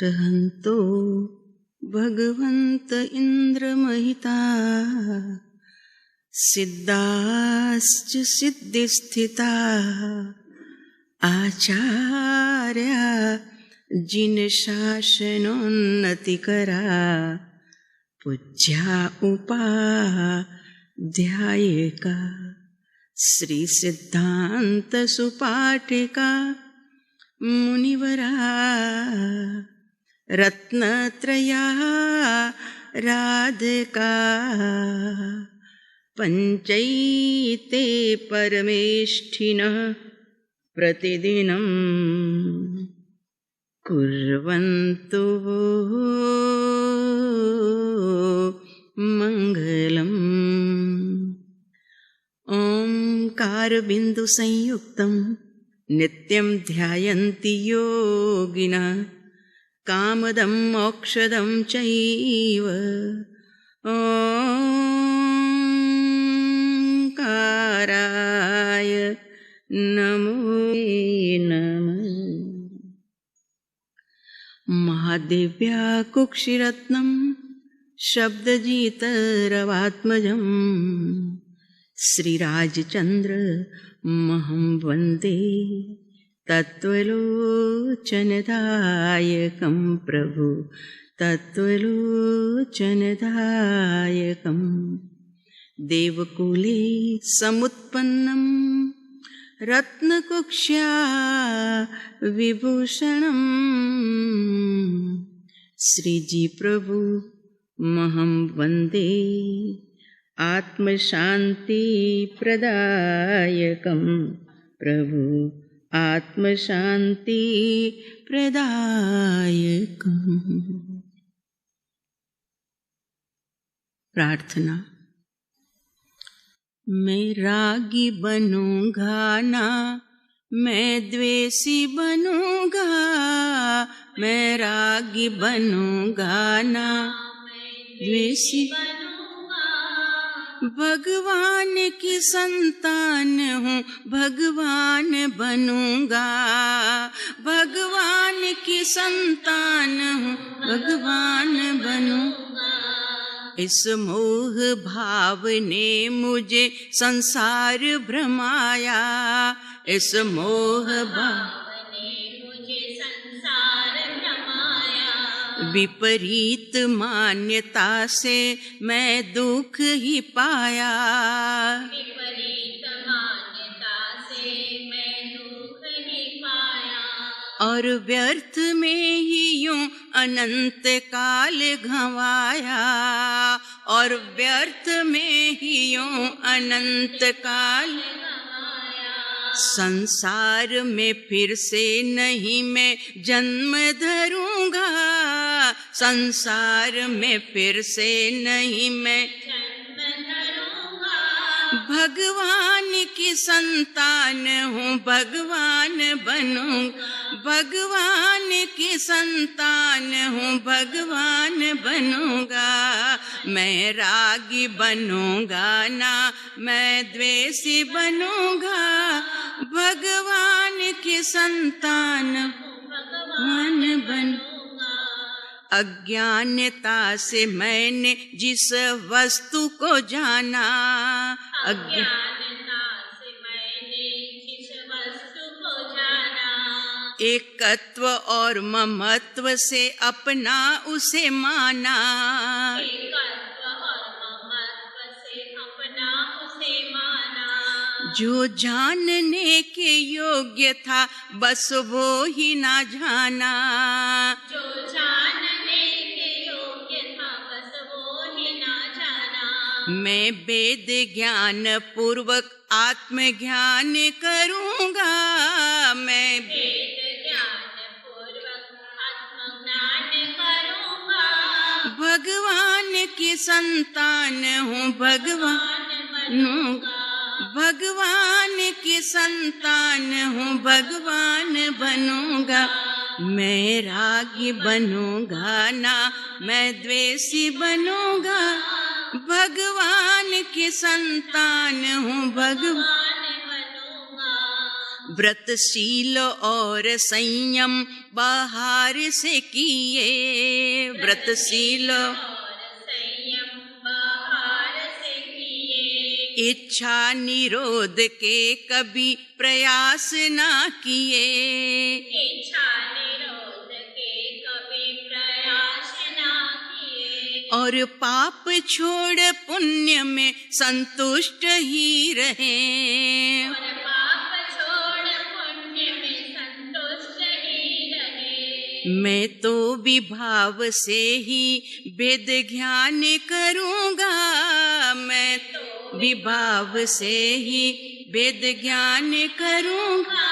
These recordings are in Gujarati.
अर्हन्तो भगवन्त इन्द्रमहिता सिद्धाश्च सिद्धिस्थिताः आचार्या जिन शासनोन्नतिकरा पूज्या उपाध्यायिका श्री सिद्धांत सुपाठिका मुनिवरा रत्नत्रया राधिका पंचैते परमेष्ठिनः प्रतिदिनं कुर्वन्तु मंगलम्। ओंकारबिंदु संयुक्तं नित्यं ध्यायन्ति योगिनः कामदं मोक्षदं चैव ओंकाराय नमो नमः। महादेव्या कुक्षिरत्नं शब्दजितरवात्मजं श्रीराजचन्द्र महं वन्दे तत्त्वलोचनदायकं प्रभु तत्त्वलोचनदायकं देवकुले समुत्पन्नं रत्नकुक्ष्या विभूषणं श्रीजी प्रभु महं वन्दे आत्मशान्ति प्रदायकं प्रभु आत्मशान्ति प्रदायकम्। प्रार्थना। मैं रागी बनूंगा ना, मैं द्वेषी बनूंगा, मैं रागी बनूंगा ना, द्वेषी भगवान की संतान हूँ, भगवान बनूंगा, भगवान की संतान हूँ, भगवान बनूंगा। इस मोह भाव ने मुझे संसार भ्रमाया, इस मोह भाव विपरीत मान्यता से मैं दुख ही पाया, विपरीत मान्यता से मैं दुख ही पाया। और व्यर्थ में ही यूं अनंत काल गंवाया, और व्यर्थ में ही यूं अनंत काल संसार में फिर से नहीं मैं जन्म धरूंगा, संसार में फिर से नहीं मैं जन्म धरूंगा। भगवान की संतान हूँ, भगवान बनूंगा, भगवान की संतान हूँ, भगवान बनूंगा। मैं रागी बनूंगा ना, मैं द्वेषी बनूंगा, भगवान की संतान भगवान बनूंगा। अज्ञानता से मैंने जिस वस्तु को जाना, अज्ञानता से मैंने जिस वस्तु को जाना, एकत्व और ममत्व से अपना उसे माना, एकत्व और ममत्व से अपना उसे माना। जो जानने के योग्य था बस वो ही ना जाना, जो जानने के योग्य था बस वो ही ना जाना। मैं वेद ज्ञान पूर्वक आत्मज्ञान करूंगा, मैं वेद ज्ञान पूर्वक आत्मज्ञान करूंगा। भगवान की संतान हूँ, भगवान बनूंगा, भगवान की संतान हूँ, भगवान बनूंगा। मैं रागी बनूंगा ना, मैं द्वेषी बनूंगा, भगवान की संतान हूँ, भगवान बनूंगा। व्रतशील और संयम बाहर से किए, व्रतशील इच्छा निरोध के कभी प्रयास ना किए, इच्छा निरोध के कभी प्रयास ना किए, और पाप छोड़ पुण्य में संतुष्ट ही रहे, और पाप छोड़ पुण्य में संतुष्ट ही रहे। मैं तो विभाव से ही वेद ज्ञान करूँगा, मैं तो विभाव से ही वेद ज्ञान करूँगा,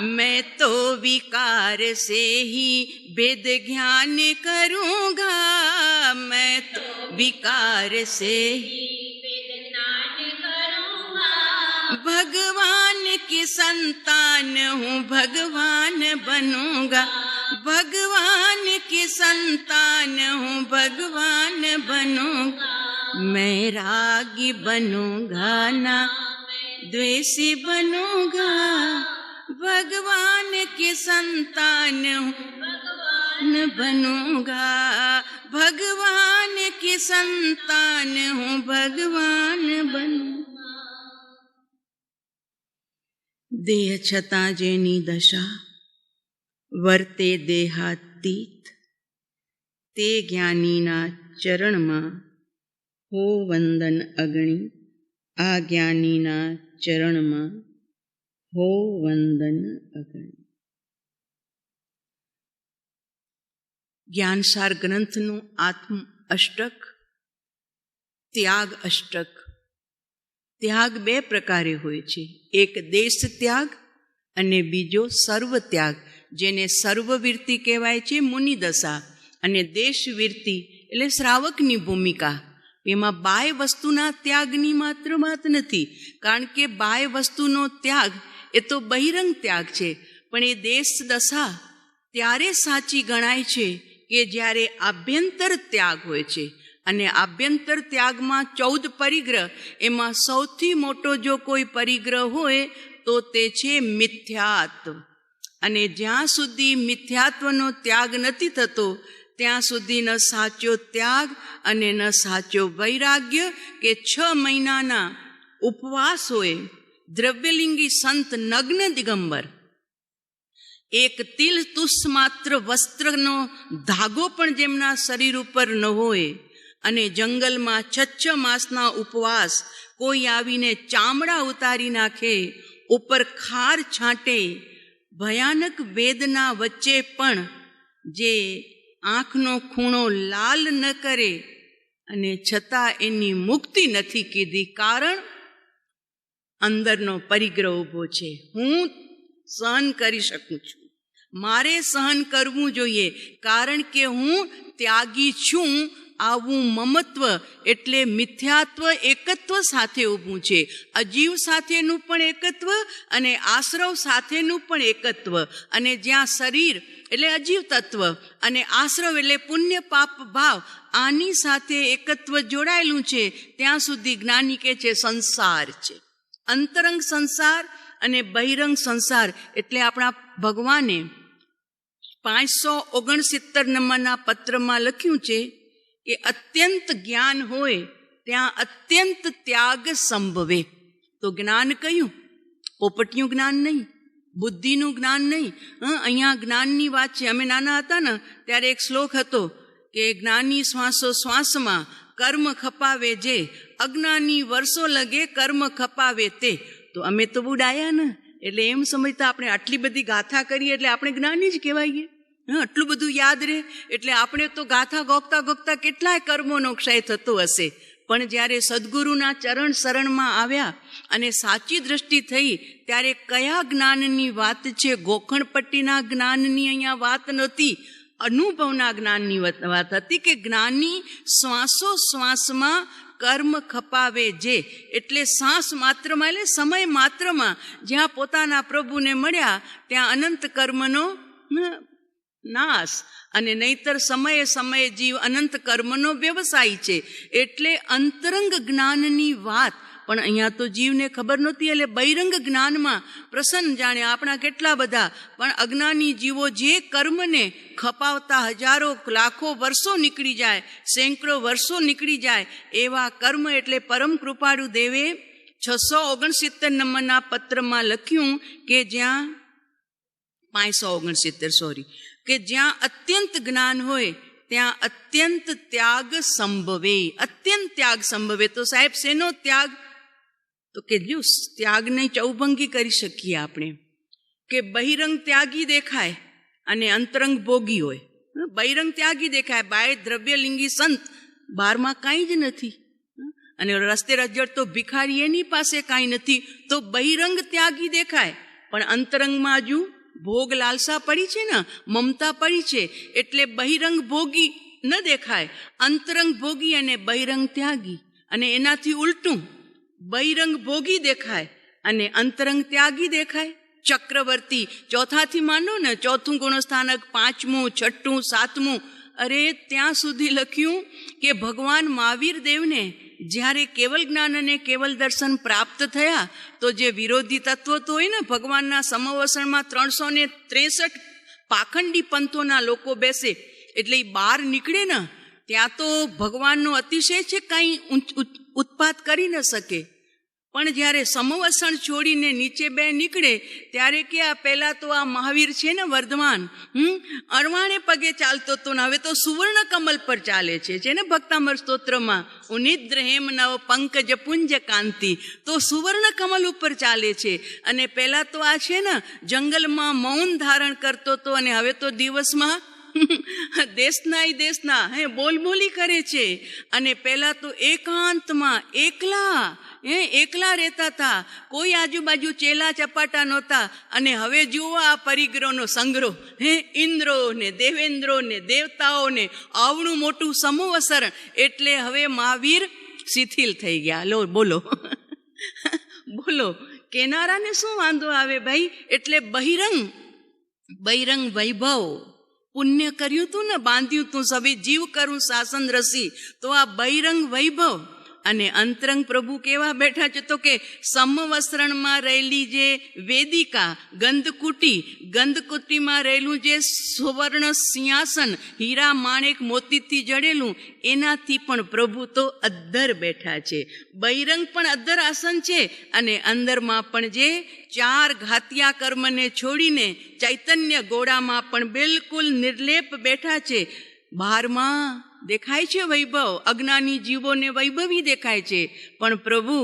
मैं तो विकार से ही वेद ज्ञान करूँगा, मैं तो विकार से ही वेद ज्ञान करूँगा, भगवान की संतान हूँ, भगवान बनूँगा, भगवान की संतान हूँ, भगवान बनूँगा, मैं रागी बनूँगा ना द्वेषी बनूँगा, भगवान की संतान हूँ, भगवान बनूँगा, भगवान की संतान हूँ, भगवान बनूँगा। देह छતાં જેની દશા વર્તે દેહાતીત, તે જ્ઞાનીના ચરણમાં હો વંદન અગણી, આ જ્ઞાનીના ચરણમાં હો વંદન અગણી. જ્ઞાનસાર ગ્રંથનું આત્મ અષ્ટક ત્યાગ અષ્ટક. ત્યાગ બે પ્રકારે હોય છે, એક દેશ ત્યાગ અને બીજો સર્વ ત્યાગ, જેને સર્વવીરતિ કહેવાય છે મુનિદશા, અને દેશવીરતિ એટલે શ્રાવકની ભૂમિકા. એમાં બાહ્ય વસ્તુના ત્યાગની માત્ર વાત નથી, કારણ કે બાહ્ય વસ્તુનો ત્યાગ એ તો બહિરંગ ત્યાગ છે, પણ એ દેશ દશા ત્યારે સાચી ગણાય છે કે જ્યારે આભ્યંતર ત્યાગ હોય છે. અને આભ્યંતર ત્યાગમાં 14 પરિગ્રહ, એમાં સૌથી મોટો જો કોઈ પરિગ્રહ હોય તો તે છે મિથ્યાત્વ. અને જ્યાં સુધી મિથ્યાત્વનો ત્યાગ નથી થતો ત્યાં સુધી ન સાચો ત્યાગ અને ન સાચો વૈરાગ્ય કે 6 મહિનાના ઉપવાસ હોય. દ્રવ્યલિંગી સંત નગ્ન દિગંબર, એક તિલ તુસ્સ માત્ર વસ્ત્રનો ધાગો પણ જેમના શરીર ઉપર ન હોય, અને જંગલમાં 6 માસના ઉપવાસ, કોઈ આવીને ચામડા ઉતારી નાખે, ઉપર ખાર છાંટે, ભયાનક વેદના વચ્ચે પણ જે આંખનો ખૂણો લાલ ન કરે, અને છતાં એની મુક્તિ નથી કીધી. કારણ અંદરનો પરિગ્રહ ઊભો છે, હું સહન કરી શકું છું, મારે સહન કરવું જોઈએ, કારણ કે હું ત્યાગી છું. આવું મમત્વ એટલે મિથ્યાત્વ એકત્વ સાથે ઊભું છે. અજીવ સાથેનું પણ એકત્વ અને આશ્રવ સાથેનું પણ એકત્વ. અને જ્યાં શરીર એટલે અજીવ તત્વ અને આશ્રવ એટલે પુણ્ય પાપ ભાવ, આની સાથે એકત્વ જોડાયેલું છે, ત્યાં સુધી જ્ઞાની કે છે સંસાર છે. અંતરંગ સંસાર અને બહિરંગ સંસાર એટલે આપણા ભગવાને 569 નંબરના પત્રમાં લખ્યું છે કે અત્યંત જ્ઞાન હોય ત્યાં અત્યંત ત્યાગ સંભવે. તો જ્ઞાન કયું? પોપટિયું જ્ઞાન નહીં, બુદ્ધિનું જ્ઞાન નહીં. અહીંયા જ્ઞાનની વાત છે. અમે નાના હતા ને ત્યારે એક શ્લોક હતો કે જ્ઞાની શ્વાસો શ્વાસમાં કર્મ ખપાવે જે, અજ્ઞાની વર્ષો લગે કર્મ ખપાવે તે. તો અમે તો બહુ ડાયા ને, એટલે એમ સમજતા આપણે આટલી બધી ગાથા કરીએ એટલે આપણે જ્ઞાની જ કહેવાઈએ. આટલું બધું યાદ રહે એટલે આપણે તો ગાથા ગોખતા ગોખતા કેટલાય કર્મોનો ક્ષય થતો હશે. પણ જ્યારે સદગુરુના ચરણ શરણમાં આવ્યા અને સાચી દ્રષ્ટિ થઈ ત્યારે કયા જ્ઞાનની વાત છે? ગોખણપટ્ટીના જ્ઞાનની અહીંયા વાત નહોતી, અનુભવના જ્ઞાનની વાત હતી કે જ્ઞાની શ્વાસો શ્વાસમાં કર્મ ખપાવે જે, એટલે શ્વાસ માત્રમાં એટલે સમય માત્રમાં જ્યાં પોતાના પ્રભુને મળ્યા ત્યાં અનંત કર્મનો નાશ, અને નહીતર સમયે સમયે જીવ અનંત કર્મનો વ્યવસાય છે. એટલે અંતરંગ જ્ઞાનની વાત પણ અહીંયા તો જીવને ખબર નહોતી. એટલે બહિરંગ જ્ઞાનમાં પ્રસન્ન જાણે આપણા કેટલા બધા, પણ અજ્ઞાની જીવો જે કર્મને ખપાવતા હજારો લાખો વર્ષો નીકળી જાય, સેંકડો વર્ષો નીકળી જાય, એવા કર્મ એટલે પરમ કૃપાળુ દેવે 669 નંબરના પત્રમાં લખ્યું કે જ્યાં 569 કે જ્યાં અત્યંત જ્ઞાન હોય ત્યાં અત્યંત ત્યાગ સંભવે. અત્યંત ત્યાગ સંભવે તો સાહેબ શેનો ત્યાગ? તો કે જો ત્યાગને ચૌભંગી કરી શકીએ આપણે કે બહિરંગ ત્યાગી દેખાય અને અંતરંગ ભોગી હોય. બહિરંગ ત્યાગી દેખાય, બાય દ્રવ્યલિંગી સંત, બહારમાં કાંઈ જ નથી, અને રસ્તે રજડતો ભિખારી એની પાસે કાંઈ નથી, તો બહિરંગ ત્યાગી દેખાય, પણ અંતરંગમાં હજુ ભોગ લાલસા પડી છે ને, મમતા પડી છે, એટલે બહિરંગ ભોગી ન દેખાય, અંતરંગ ભોગી અને બહિરંગ ત્યાગી. અને એનાથી ઉલટું બહિરંગ ભોગી દેખાય અને અંતરંગ ત્યાગી દેખાય. ચક્રવર્તી ચોથાથી માંડો ને, ચોથું ગુણસ્થાનક, પાંચમું, છઠ્ઠું, સાતમું, અરે ત્યાં સુધી લખ્યું કે ભગવાન મહાવીર દેવને જ્યારે કેવલ જ્ઞાન અને કેવલ દર્શન પ્રાપ્ત થયા તો જે વિરોધી તત્વો તો હોય ને, ભગવાનના સમવસણમાં 363 પાખંડી પંથોના લોકો બેસે, એટલે એ બહાર નીકળે ને ત્યાં તો ભગવાનનો અતિશય છે, કાંઈ ઉત્પાત કરી ન શકે. પણ જ્યારે સમવસણ છોડીને નીચે બે નીકળે ત્યારે કે આ પહેલા તો આ મહાવીર છે ને વર્ધમાન, અરવાણે પગે ચાલતો હતો ને હવે તો સુવર્ણ કમલ પર ચાલે છે ને ભક્તામર સ્તોત્રમાં, ઉનિદ્ર હેમ નવ પંકજ પુંજ કાંતિ, તો સુવર્ણ કમલ ઉપર ચાલે છે. અને પહેલા તો આ છે ને જંગલમાં મૌન ધારણ કરતો હતો અને હવે તો દિવસમાં દેશના બોલબોલી કરે છે. અને પહેલા તો એકાંતમાં એકલા રહેતા હતા, કોઈ આજુબાજુ ચેલા ચપાટા નહોતા. અને હવે જુઓ આ પરિગ્રહનો સંગ્રહ, ઇન્દ્રો ને દેવેન્દ્રો ને દેવતાઓ ને આવડું મોટું સમવસરણ, એટલે હવે મહાવીર શિથિલ થઈ ગયા. લો બોલો બોલો, કેનારાને શું વાંધો આવે ભાઈ? એટલે બહિરંગ વૈભવ પુણ્ય કર્યું તું ને, બાંધ્યું તું સભી જીવ કરું શાસન રસી, તો આ બહિરંગ વૈભવ. અને અંતરંગ પ્રભુ કેવા બેઠા છે? તો કે સમવસ્ત્રણમાં રહેલી જે વેદિકા, ગંધકુટીમાં રહેલું જે સુવર્ણ સિંહાસન, હીરા માણેક મોતીથી જડેલું, એનાથી પણ પ્રભુ તો અદ્ધર બેઠા છે. બહિરંગ પણ અદ્ધર આસન છે અને અંદરમાં પણ જે 4 ઘાતિયા કર્મને છોડીને ચૈતન્ય ગોળામાં પણ બિલકુલ નિર્લેપ બેઠા છે. બહારમાં દેખાય છે વૈભવ, અજ્ઞાની જીવોને વૈભવી દેખાય છે, પણ પ્રભુ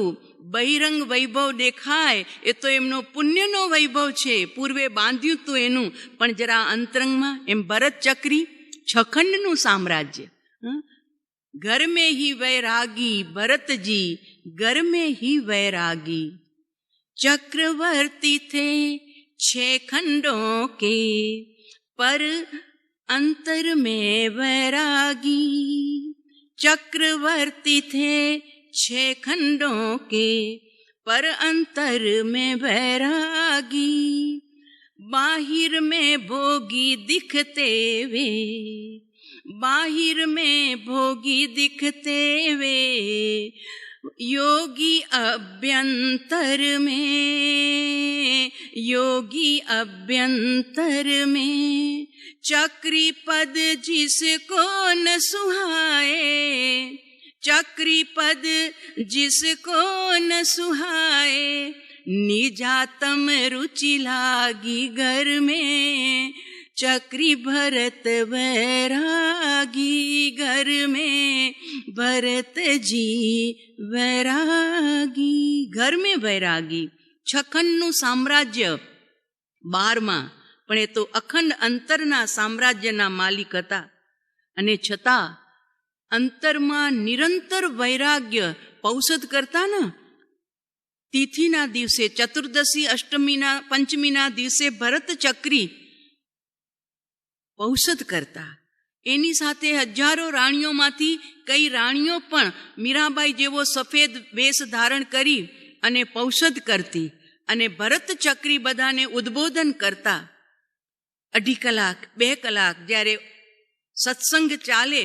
બહિરંગ વૈભવ દેખાય એ તો એમનો પુણ્યનો વૈભવ છે, પૂર્વે બાંધ્યું તું એનું. પણ જરા અંતરંગમાં એમ ભરત ચક્રી 6 ખંડનું સામ્રાજ્ય, ઘર મેં હી વૈરાગી ભરતજી, ઘર મેં હી વૈરાગી, चक्रवर्ती थे 6 खंडों के, पर अंतर में वैरागी. चक्रवर्ती थे 6 खंडों के, पर अंतर में वैरागी. बाहिर में भोगी दिखते वे, बाहिर में भोगी दिखते वे, योगी अभ्यंतर में, चक्री पद जिसको न सुहाए, चक्री पद जिसको न सुहाए, निजातम रुचि लागी घर में, चक्री भरत वैरागी, घर में भरत जी वैरागी. घर में वैरागी. 6 ખંડનું સામ્રાજ્ય 12માં, પણ એ તો અખંડ અંતરના સામ્રાજ્યના માલિક હતા. અને છતાં અંતરમાં નિરંતર વૈરાગ્ય પૌષધ કરતા ને. તિથિના દિવસે, ચતુર્દશી, અષ્ટમીના, પંચમીના દિવસે ભરત ચક્રી પૌષધ કરતા. એની સાથે હજારો રાણીઓમાંથી કઈ રાણીઓ પણ મીરાબાઈ જેવો સફેદ વેશ ધારણ કરી અને પૌષધ કરતી. અને ભરત ચક્રી બધાને ઉદ્બોધન કરતા. 2.5 કલાક 2 કલાક જ્યારે સત્સંગ ચાલે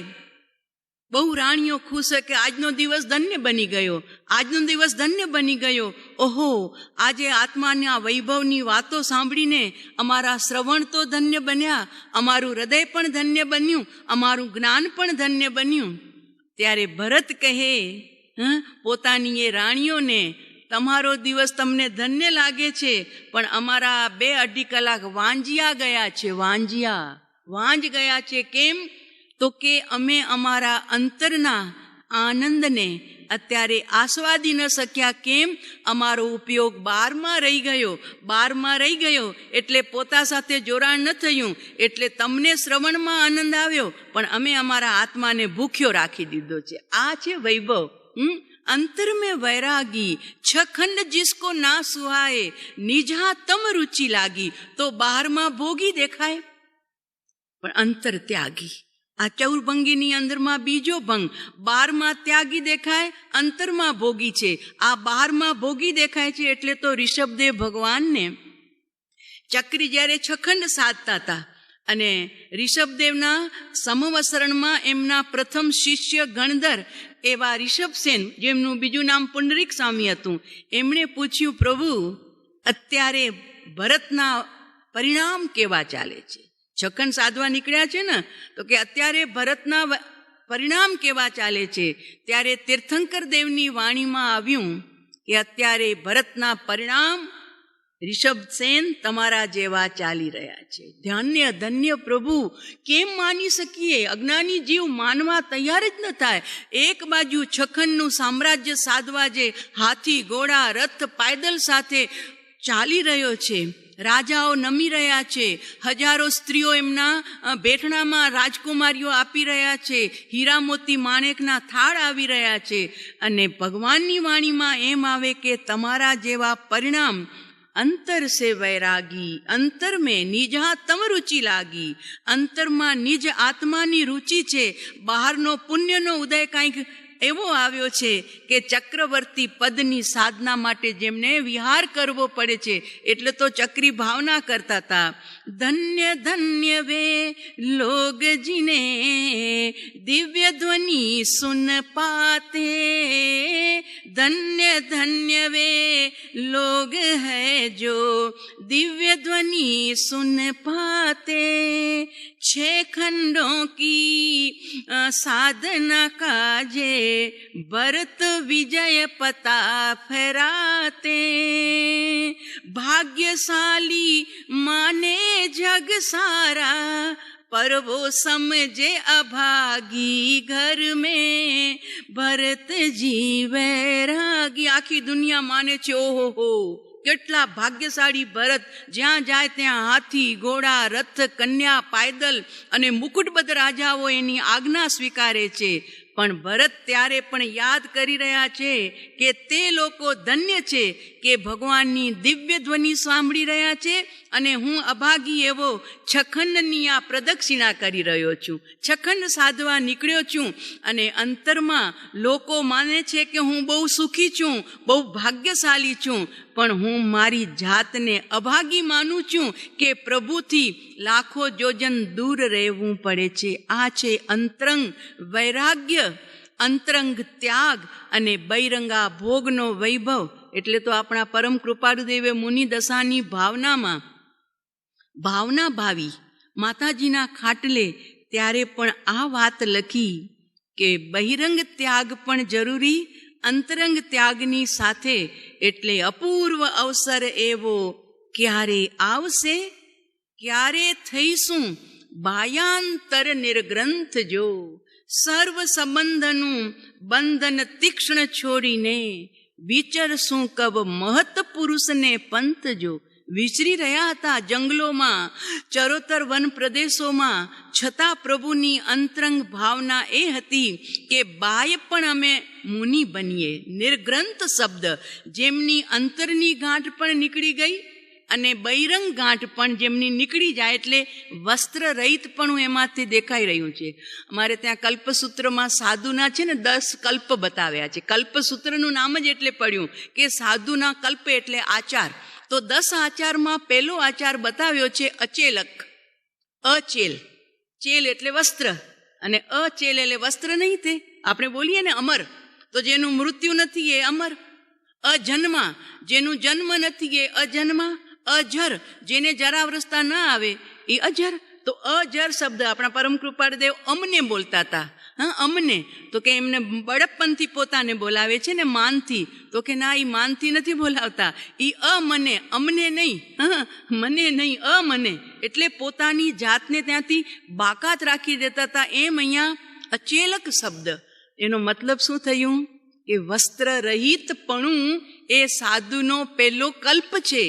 બહુ રાણીઓ ખુશ કે આજનો દિવસ ધન્ય બની ગયો, આજનો દિવસ ધન્ય બની ગયો. ઓહો, આજે આત્માના વૈભવની વાતો સાંભળીને અમારા શ્રવણ તો ધન્ય બન્યા, અમારું હૃદય પણ ધન્ય બન્યું, અમારું જ્ઞાન પણ ધન્ય બન્યું. ત્યારે ભરત કહે પોતાની એ રાણીઓને, તમારો દિવસ તમને ધન્ય લાગે છે, પણ અમારા 2-2.5 કલાક વાંજિયા ગયા છે. વાંજ ગયા છે. કેમ? તો કે અમે અમારા અંતરના આનંદને અત્યારે આસ્વાદી ન શક્યા. કેમ? અમારો ઉપયોગ બહારમાં રહી ગયો એટલે પોતા સાથે જોડાણ ન થયું, એટલે તમને શ્રવણમાં આનંદ આવ્યો, પણ અમે અમારા આત્માને ભૂખ્યો રાખી દીધો છે. આ છે વૈભવ. अंतर में वैरागी 6 खंड जिसको ना सुहाए, निजा तम रुचि लागी. तो બહારમાં ભોગી દેખાય પણ અંતર ત્યાગી. આ ચૌરભંગીની અંદરમાં બીજો ભંગ. બહારમાં ત્યાગી દેખાય, અંતરમાં ભોગી છે. આ બહારમાં ભોગી દેખાય છે એટલે તો ઋષભદેવ ભગવાનને ચક્રી જ્યારે 6 ખંડ સાધતા હતા અને ઋષભદેવના સમવસરણમાં એમના પ્રથમ શિષ્ય ગણધર એવા ઋષભસેન, જેમનું બીજું નામ પુંડરીક સ્વામી હતું, એમણે પૂછ્યું, પ્રભુ અત્યારે ભરતના પરિણામ કેવા ચાલે છે? 6 ખંડ સાધવા નીકળ્યા છે ને, તો કે અત્યારે ભરતના પરિણામ કેવા ચાલે છે? ત્યારે તીર્થંકર દેવની વાણીમાં આવ્યું કે અત્યારે ભરતના પરિણામ ऋषभसेन તમારા જેવા ચાલી રહ્યા છે. ધન્ય પ્રભુ, કેમ માની શકીએ? અજ્ઞાની જીવ માનવા તૈયાર જ ન થાય. એક બાજુ 6 ખંડનું સામ્રાજ્ય સાધવા જે હાથી, ઘોડા, રથ, પાયદલ સાથે ચાલી રહ્યો છે, રાજાઓ નમી રહ્યા છે, હજારો સ્ત્રીઓ એમના બેઠણામાં રાજકુમારીઓ આપી રહ્યા છે, હીરા મોતી માણેકના થાળ આવી રહ્યા છે, અને ભગવાનની વાણીમાં એમ આવે કે તમારા જેવા પરિણામ અંતર સે વૈરાગી, અંતર મેં નિજા તમ રુચિ લાગી. અંતરમાં નિજ આત્માની રુચિ છે. બહારનો પુણ્યનો ઉદય કાંઈક એવો આવ્યો છે કે ચક્રવર્તી પદની સાધના માટે જેમને વિહાર કરવો પડે છે, એટલે તો ચક્રી ભાવના કરતા હતા. ધન્ય ધન્ય વે લોગ જીને દિવ્ય ધ્વનિ સુન પાતે, ધન્ય ધન્ય વે લોગ હૈ જો દિવ્ય ધ્વનિ સુન પાતે. 6 खंडों की साधना काजे भरत विजय पता फहराते. भाग्यशाली माने जग सारा, पर वो समझे अभागी घर में भरत जी वैरागी. આખી દુનિયા માને છે ઓહો કેટલા ભાગ્યશાળી ભરત, જ્યાં જાય ત્યાં હાથી, ઘોડા, રથ, કન્યા, પાયદલ અને મુકુટબદ્ધ રાજાઓ એની આજ્ઞા સ્વીકારે છે. પણ ભરત ત્યારે પણ યાદ કરી રહ્યા છે કે તે લોકો ધન્ય છે કે ભગવાનની દિવ્ય ધ્વનિ સાંભળી રહ્યા છે, અને હું અભાગી એવો 6 ખંડની આ પ્રદક્ષિણા કરી રહ્યો છું, 6 ખંડ સાધવા નીકળ્યો છું, અને અંતરમાં લોકો માને છે કે હું બહુ સુખી છું, બહુ ભાગ્યશાળી છું, પણ હું મારી જાતને અભાગી માનું છું કે પ્રભુથી લાખો જોજન દૂર રહેવું પડે છે. આ છે અંતરંગ વૈરાગ્ય, અંતરંગ ત્યાગ અને બહિરંગા ભોગનો વૈભવ. એટલે તો આપણા પરમ કૃપાળુદેવે મુનિ દશાની ભાવનામાં ભાવના ભાવી માતાજીના ખાટલે ત્યારે પણ આ વાત લખી કે બહિરંગ ત્યાગ પણ જરૂરી, અંતરંગ ત્યાગની સાથે. એટલે અપૂર્વ અવસર એવો ક્યારે આવશે, ક્યારે થઈશું બાયાંતર નિર્ગ્રંથ જો. સર્વ સંબંધનું બંધન તીક્ષ્ણ છોડીને વિચરશું કબ મહત પુરુષને પંથ જો. વિચરી રહ્યા હતા જંગલોમાં, ચરોતર વન પ્રદેશોમાં, છતાં પ્રભુની અંતરંગ ભાવના એ હતી કે બાય પણ અમે મુનિ બનીએ. નિર્ગ્રંથ શબ્દ, જેમની અંતરની ગાંઠ પણ નીકળી ગઈ અને બહિરંગ ગાંઠ પણ જેમની નીકળી જાય, એટલે વસ્ત્ર રહિત પણ એમાંથી દેખાઈ રહ્યું છે. અમારે ત્યાં કલ્પસૂત્રમાં સાધુના છે ને 10 કલ્પ બતાવ્યા છે. કલ્પસૂત્રનું નામ જ એટલે પડ્યું કે સાધુના કલ્પ એટલે આચાર. તો 10 આચારમાં પહેલો આચાર બતાવ્યો છે અચેલક. અચેલ, ચેલ એટલે વસ્ત્ર અને અચેલ એટલે વસ્ત્ર નહીં. તે આપણે બોલીએ ને અમર, તો જેનું મૃત્યુ નથી એ અમર. અજન્મા, જેનું જન્મ નથી એ અજન્મા. અજર, જેને જરાવસ્થા ન આવે એ અજર. તો અજર શબ્દ આપણા પરમ કૃપાળદેવ અમને બોલતા હતા. હા, અમને. તો કે એમને બળપણથી પોતાને બોલાવે છે ને માનથી. તો કે ના, એ માનથી નથી બોલાવતા, એ અમને, અમને નહીં. હા, મને નહીં, અમને. એટલે પોતાની જાતને ત્યાંથી બાકાત રાખી દેતા હતા. એમ અહીંયા અચેલક શબ્દ, એનો મતલબ શું થયું કે વસ્ત્ર રહિતપણું એ સાધુનો પહેલો કલ્પ છે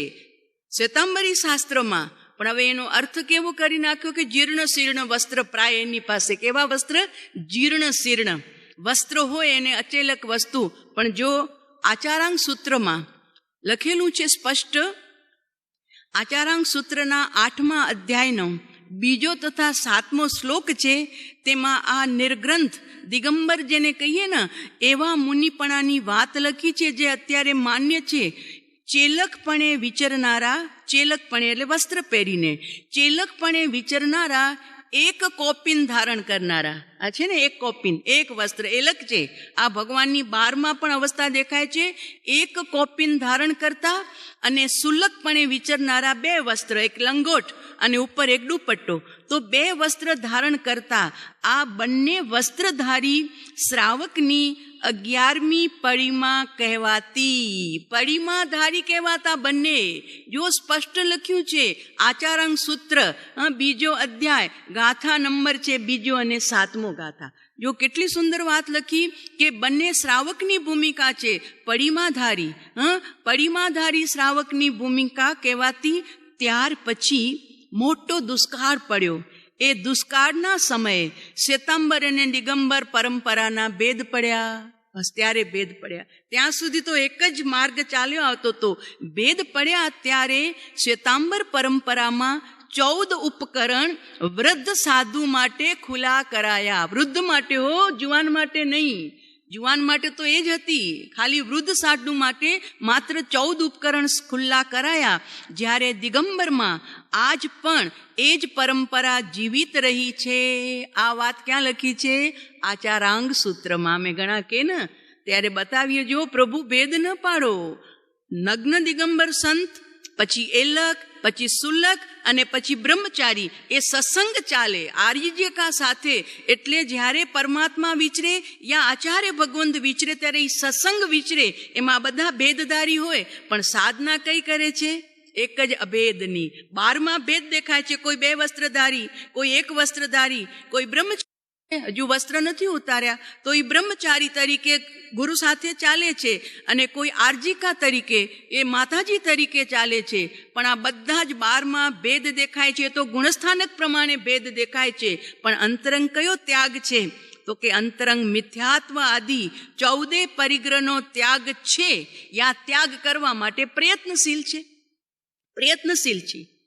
શ્વેતાંબરી શાસ્ત્રમાં. પણ હવે એનો અર્થ કેવો કરી નાખ્યો કે જીર્ણ શીર્ણ વસ્ત્ર. પ્રાય એની પાસે કેવા વસ્ત્ર? જીર્ણ શીર્ણ વસ્ત્ર હોય એને અચેલક વસ્તુ. પણ જો આચારાંગ સૂત્રમાં લખેલું છે સ્પષ્ટ, આચારાંગ સૂત્રના 8મા અધ્યાયનો 2 તથા 7મો શ્લોક છે. તેમાં આ નિર્ગ્રંથ દિગંબર જેને કહીએ ને એવા મુનિપણાની વાત લખી છે જે અત્યારે માન્ય છે. ચેલકપણે વિચરનારા, ચેલકપણે એટલે વસ્ત્ર પહેરીને, ચેલકપણે વિચરનારા, એક કોપિન ધારણ કરનારા. આ છે ને એક કોપિન, એક વસ્ત્ર એલક છે. આ ભગવાનની 12માં પણ અવસ્થા દેખાય છે. એક કોપિન ધારણ કરતા અને સુલકપણે વિચરનારા 2 વસ્ત્ર, એક લંગોટ અને ઉપર એક દુપટ્ટો. તો 2 વસ્ત્ર ધારણ કરતા આ બંને વસ્ત્રધારી શ્રાવકની 11મી પડીમાં કહેવાતી. પડીમાધારી કહેવાતા બંને. જો સ્પષ્ટ લખ્યું છે આચારાંગ સૂત્ર 2જો અધ્યાય, ગાથા નંબર છે 2 અને 7મો ગાથા. જો કેટલી સુંદર વાત લખી કે બંને શ્રાવકની ભૂમિકા છે. પડીમાધારી, પડીમાધારી શ્રાવકની ભૂમિકા કહેવાતી. ત્યાર પછી મોટો દુષ્કાળ પડ્યો. એ દુષ્કાળના સમયે શ્વેતાંબર અને દિગંબર પરંપરાના ભેદ પડ્યા. બસ ત્યારે ભેદ પડ્યા. ત્યાં સુધી તો એક જ માર્ગ ચાલ્યો આવતો હતો. ભેદ પડ્યા ત્યારે શ્વેતાંબર પરંપરામાં 14 ઉપકરણ વૃદ્ધ સાધુ માટે ખુલ્લા કરાયા. વૃદ્ધ માટે હો, જુવાન માટે નહીં. જુવાન માટે તો એ જ હતી. ખાલી વૃદ્ધ સાધુ માટે માત્ર 14 ઉપકરણ ખુલ્લા કરાયા. જ્યારે દિગંબરમાં આજ પણ એ જ પરંપરા જીવિત રહી છે. આ વાત ક્યાં લખી છે? આચારાંગ સૂત્રમાં. અમે ઘણા કે ને ત્યારે બતાવીએ, જો પ્રભુ ભેદ ન પાડો. નગ્ન દિગંબર સંત, પછી એલક, પછી સુલક અને પછી બ્રહ્મચારી. એ સત્સંગ ચાલે આર્યજ્યકા સાથે. એટલે જ્યારે પરમાત્મા વિચરે યા આચાર્ય ભગવંત વિચરે ત્યારે એ સત્સંગ વિચરે. એમાં બધા ભેદધારી હોય, પણ સાધના કઈ કરે છે? એક જ અભેદની. 12માં ભેદ દેખાય છે. કોઈ 2 વસ્ત્રધારી, કોઈ 1 વસ્ત્રધારી, કોઈ બ્રહ્મચારી હજુ વસ્ત્ર નથી ઉતાર્યા તો એ બ્રહ્મચારી તરીકે ગુરુ સાથે ચાલે છે. અને કોઈ આર્જિકા તરીકે એ માતાજી તરીકે ચાલે છે. પણ આ બધા જ 12માં ભેદ દેખાય છે. તો ગુણસ્થાનક પ્રમાણે ભેદ દેખાય છે. પણ અંતરંગ કયો ત્યાગ છે? તો કે અંતરંગ મિથ્યાત્વ આદિ 14 પરિગ્રહનો ત્યાગ છે. યા ત્યાગ કરવા માટે પ્રયત્નશીલ છે. પ્રયત્નશીલ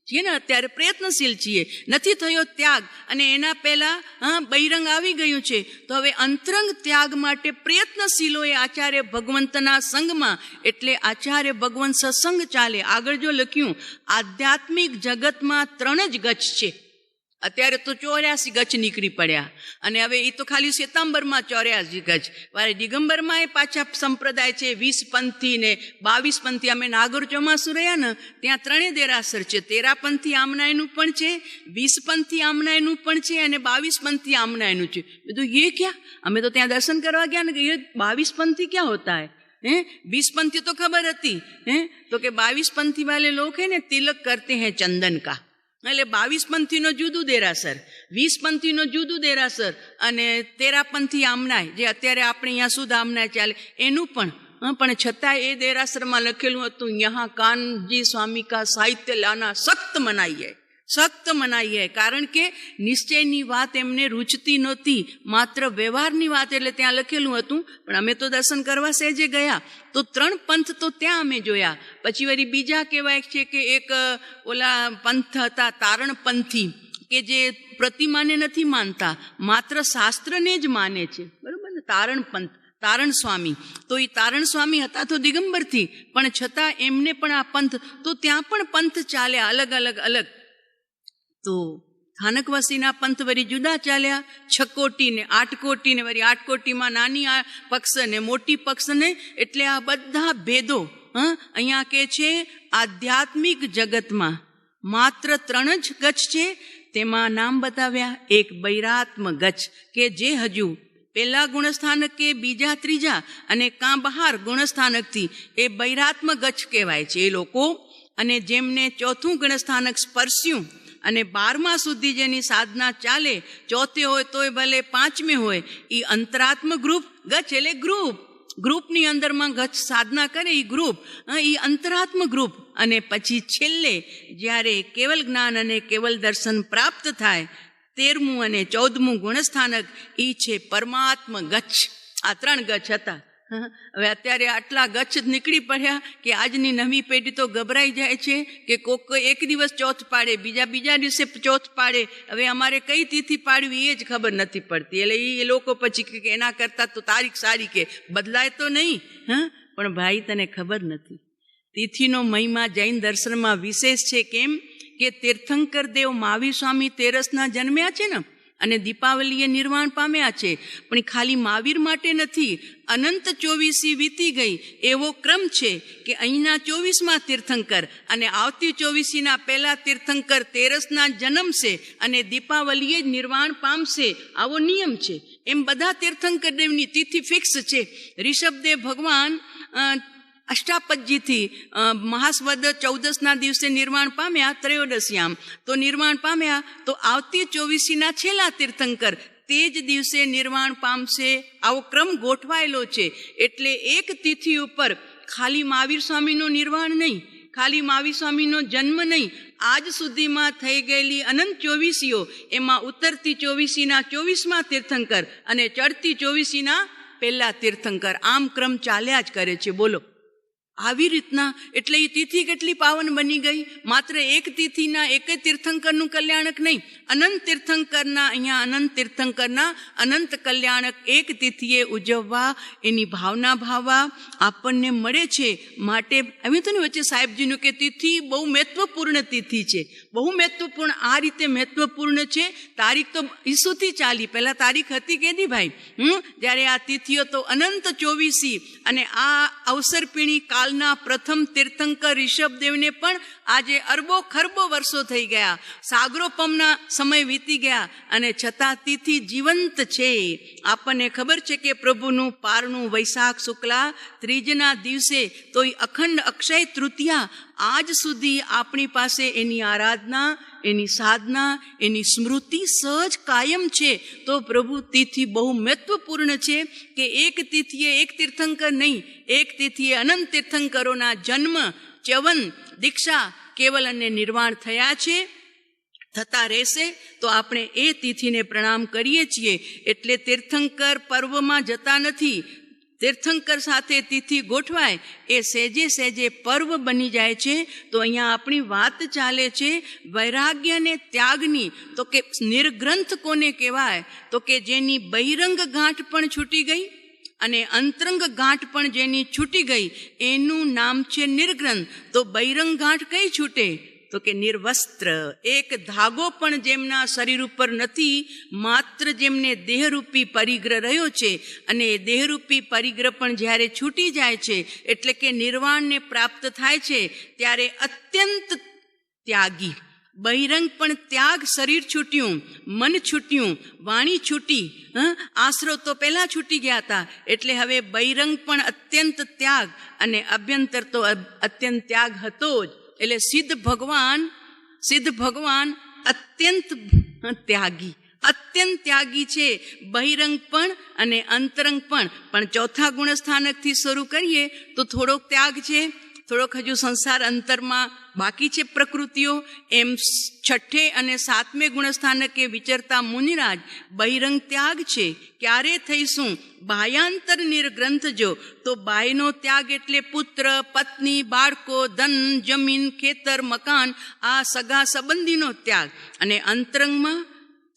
છીએ ને અત્યારે પ્રયત્નશીલ છીએ. નથી થયો ત્યાગ અને એના પહેલા બહિરંગ આવી ગયું છે. તો હવે અંતરંગ ત્યાગ માટે પ્રયત્નશીલોએ આચાર્ય ભગવંતના સંગમાં. એટલે આચાર્ય ભગવંત સત્સંગ ચાલે. આગળ જો લખ્યું, આધ્યાત્મિક જગતમાં 3 જ ગચ્છ છે. અત્યારે તો 84 ગચ્છ નીકળી પડ્યા. અને હવે એ તો ખાલી શ્વેતાંબરમાં 84 ગચ્છ. વારે દિગંબરમાં એ પાછા સંપ્રદાય છે 20 પંથી ને 22 પંથી. અમે નાગર ચોમાસુ રહ્યા ને ત્યાં 3 દેરાસર છે. 13 પંથી આમનાયનું પણ છે, 20 પંથી આમનાયનું પણ છે અને 22 પંથી આમનાયનું છે. બધું એ ક્યાં? અમે તો ત્યાં દર્શન કરવા ગયા ને, એ 22 પંથી ક્યાં હોતા હે? 20 પંથી તો ખબર હતી. તો કે 22 પંથી વાલે લોગ હે ને તિલક કરતે હૈ ચંદન કા. એટલે 22 પંથીનો જુદું દેરાસર, 20 પંથીનો જુદું દેરાસર અને 13 પંથી આમનાય, જે અત્યારે આપણે અહીંયા શુદ્ધ આમનાય ચાલે એનું પણ છતાં એ દેરાસરમાં લખેલું હતું, યહાં કાનજી સ્વામી કા સાહિત્ય લાના સખ્ત મનાઈએ, સખ્ત મનાઈએ. કારણ કે નિશ્ચયની વાત એમને રૂચતી નહોતી, માત્ર વ્યવહારની વાત. એટલે ત્યાં લખેલું હતું. પણ અમે તો દર્શન કરવા સહેજે ગયા તો 3 પંથ તો ત્યાં અમે જોયા. પછી વળી બીજા કહેવાય છે કે એક ઓલા પંથ હતા તારણપંથી, કે જે પ્રતિમાને નથી માનતા, માત્ર શાસ્ત્રને જ માને છે. બરોબર ને? તારણપંથ, તારણ સ્વામી. તો એ તારણ સ્વામી હતા તો દિગંબરથી, પણ છતાં એમને પણ આ પંથ. તો ત્યાં પણ પંથ ચાલે અલગ અલગ અલગ. તો સ્થાનકવાસીના પંથ વળી જુદા ચાલ્યા, 6 કોટી ને 8 કોટી ને વળી 8 કોટીમાં નાની પક્ષ ને મોટી પક્ષ ને, એટલે આ બધા ભેદો અહીંયા કે છે આધ્યાત્મિક જગતમાં માત્ર 3 જ ગચ્છ છે. તેમાં નામ બતાવ્યા. એક બૈરાત્મ ગચ્છ કે જે હજુ પહેલા ગુણસ્થાનક કે બીજા ત્રીજા અને કાં બહાર ગુણસ્થાનકથી એ બૈરાત્મ ગચ્છ કહેવાય છે એ લોકો. અને જેમને 4થું ગુણસ્થાનક સ્પર્શ્યું અને 12મા સુધી જેની સાધના ચાલે, 4થે હોય તોય ભલે 5મે હોય, એ અંતરાત્મ ગ્રુપ ગચ્છ એટલે ગ્રુપની અંદરમાં ગચ્છ સાધના કરે એ ગ્રુપ, એ અંતરાત્મ ગ્રુપ. અને પછી છેલ્લે જ્યારે કેવલ જ્ઞાન અને કેવલ દર્શન પ્રાપ્ત થાય, 13મું અને 14મું ગુણસ્થાનક એ છે પરમાત્મ ગચ્છ. આ 3 ગચ્છ હતા. હવે અત્યારે આટલા ગચ્છ નીકળી પડ્યા કે આજની નવી પેઢી તો ગભરાઈ જાય છે કે કોક એક દિવસ ચોથ પાડે, બીજા દિવસે ચોથ પાડે. હવે અમારે કઈ તિથિ પાડવી એ જ ખબર નથી પડતી. એટલે એ લોકો પછી કે એના કરતાં તો તારીખ સારી, કે બદલાય તો નહીં. પણ ભાઈ તને ખબર નથી, તિથિનો મહિમા જૈન દર્શનમાં વિશેષ છે. કેમ કે તીર્થંકર દેવ મહાવીર સ્વામી 13ના જન્મ્યા છે ને, અને દીપાવલીએ નિર્વાણ પામ્યા છે. પણ ખાલી મહાવીર માટે નથી, અનંત 24 વીતી ગઈ એવો ક્રમ છે કે અહીંના 24મા તીર્થંકર અને આવતી 24ના પહેલા તીર્થંકર 13ના જન્મશે અને દીપાવલીએ જ નિર્વાણ પામશે, આવો નિયમ છે. એમ બધા તીર્થંકર દેવની તિથિ ફિક્સ છે. ઋષભદેવ ભગવાન અષ્ટાપજીથી મહાસ્વદ 14ના દિવસે નિર્વાણ પામ્યા, ત્રયોદશ્યામ તો નિર્વાણ પામ્યા, તો આવતી 24ના છેલ્લા તીર્થંકર તે જ દિવસે નિર્વાણ પામશે, આવો ક્રમ ગોઠવાયેલો છે. એટલે એક તિથિ ઉપર ખાલી મહાવીર સ્વામીનો નિર્વાણ નહીં, ખાલી મહાવીર સ્વામીનો જન્મ નહીં, આજ સુધીમાં થઈ ગયેલી અનંત 24ઓ, એમાં ઉતરતી 24ના 24મા તીર્થંકર અને ચડતી 24ના પહેલા તીર્થંકર, આમ ક્રમ ચાલ્યા જ કરે છે. બોલો, આવી રીતના. એટલે એ તિથિ કેટલી પાવન બની ગઈ. માત્ર એક તિથિના એક તીર્થંકરનું કલ્યાણક નહીં, અનંત તીર્થંકરના, અહીંયા અનંત તીર્થંકરના અનંત કલ્યાણક એક તિથિએ ઉજવવા, એની ભાવના ભાવવા આપણને મળે છે. માટે એમ તો વચ્ચે સાહેબજીનું કે તિથિ બહુ મહત્વપૂર્ણ તિથિ છે, બહુ મહત્વપૂર્ણ. આ રીતે મહત્વપૂર્ણ છે. તારીખ તો ઈસુથી ચાલી, પહેલા તારીખ હતી કેદી ભાઈ, જ્યારે આ તિથિઓ તો અનંત 24. અને આ અવસરપીણી કાલના પ્રથમ તીર્થંકર ઋષભદેવને પણ આજે અરબો ખરબો વર્ષો થઈ ગયા, સાગરોપમના સમય વીતી ગયા, અને છતાં તિથિ જીવંત છે. આપણને ખબર છે કે પ્રભુનું પારણું વૈશાખ શુક્લા 3ના દિવસે, તો એ અખંડ અક્ષય તૃતીયા આજ સુધી આપણી પાસે એની આરાધના, એની સાધના, એની સ્મૃતિ સહજ કાયમ છે. તો પ્રભુ તિથિ બહુ મહત્વપૂર્ણ છે કે એક તિથિએ એક તીર્થંકર નહીં, એક તિથિએ અનંત તીર્થંકરોના જન્મ, ચ્યવન, દીક્ષા, કેવલ અને નિર્વાણ થયા છે, થતા રહેશે. તો આપણે એ તિથિને પ્રણામ કરીએ છીએ. એટલે તીર્થંકર પર્વમાં જતા નથી, તીર્થંકર સાથે તિથિ ગોઠવાય એ સહેજે સહેજે પર્વ બની જાય છે. તો અહીંયા આપણી વાત ચાલે છે વૈરાગ્ય અને ત્યાગની. તો કે નિર્ગ્રંથ કોને કહેવાય? તો કે જેની બહિરંગ ગાંઠ પણ છૂટી ગઈ અને અંતરંગ ગાંઠ પણ જેની છૂટી ગઈ એનું નામ છે નિર્ગ્રંથ. તો બહિરંગ ગાંઠ કઈ છૂટે? તો કે નિર્વસ્ત્ર. એક ધાગો પણ જેમના શરીર ઉપર નથી, માત્ર જેમને દેહરૂપી પરિગ્રહ રહ્યો છે. અને એ દેહરૂપી પરિગ્રહ પણ જ્યારે છૂટી જાય છે, એટલે કે નિર્વાણને પ્રાપ્ત થાય છે, ત્યારે અત્યંત ત્યાગી. બહિરંગ પણ ત્યાગ, શરીર છૂટ્યું, મન છૂટ્યું, વાણી છૂટી, આશરો તો પહેલા છૂટી ગયા હતા. એટલે હવે બહિરંગ પણ અત્યંત ત્યાગ અને અભ્યંતર તો અત્યંત ત્યાગ હતો જ. એટલે સિદ્ધ ભગવાન અત્યંત ત્યાગી છે, બહિરંગ પણ અને અંતરંગ પણ. પણ ચોથા ગુણસ્થાનકથી શરૂ કરીએ તો થોડોક ત્યાગ છે, થોડોક હજુ સંસાર અંતરમાં બાકી છે પ્રકૃતિઓ. એમ 6ઠે અને 7મે ગુણસ્થાનકે વિચરતા મુનિરાજ બહિરંગ ત્યાગ છે. ક્યારે થઈશું બાહ્યાંતર નિર્ગ્રંથ જો? તો બાહ્યનો ત્યાગ એટલે પુત્ર, પત્ની, બાળકો, ધન, જમીન, ખેતર, મકાન, આ સગા સંબંધીનો ત્યાગ. અને અંતરંગમાં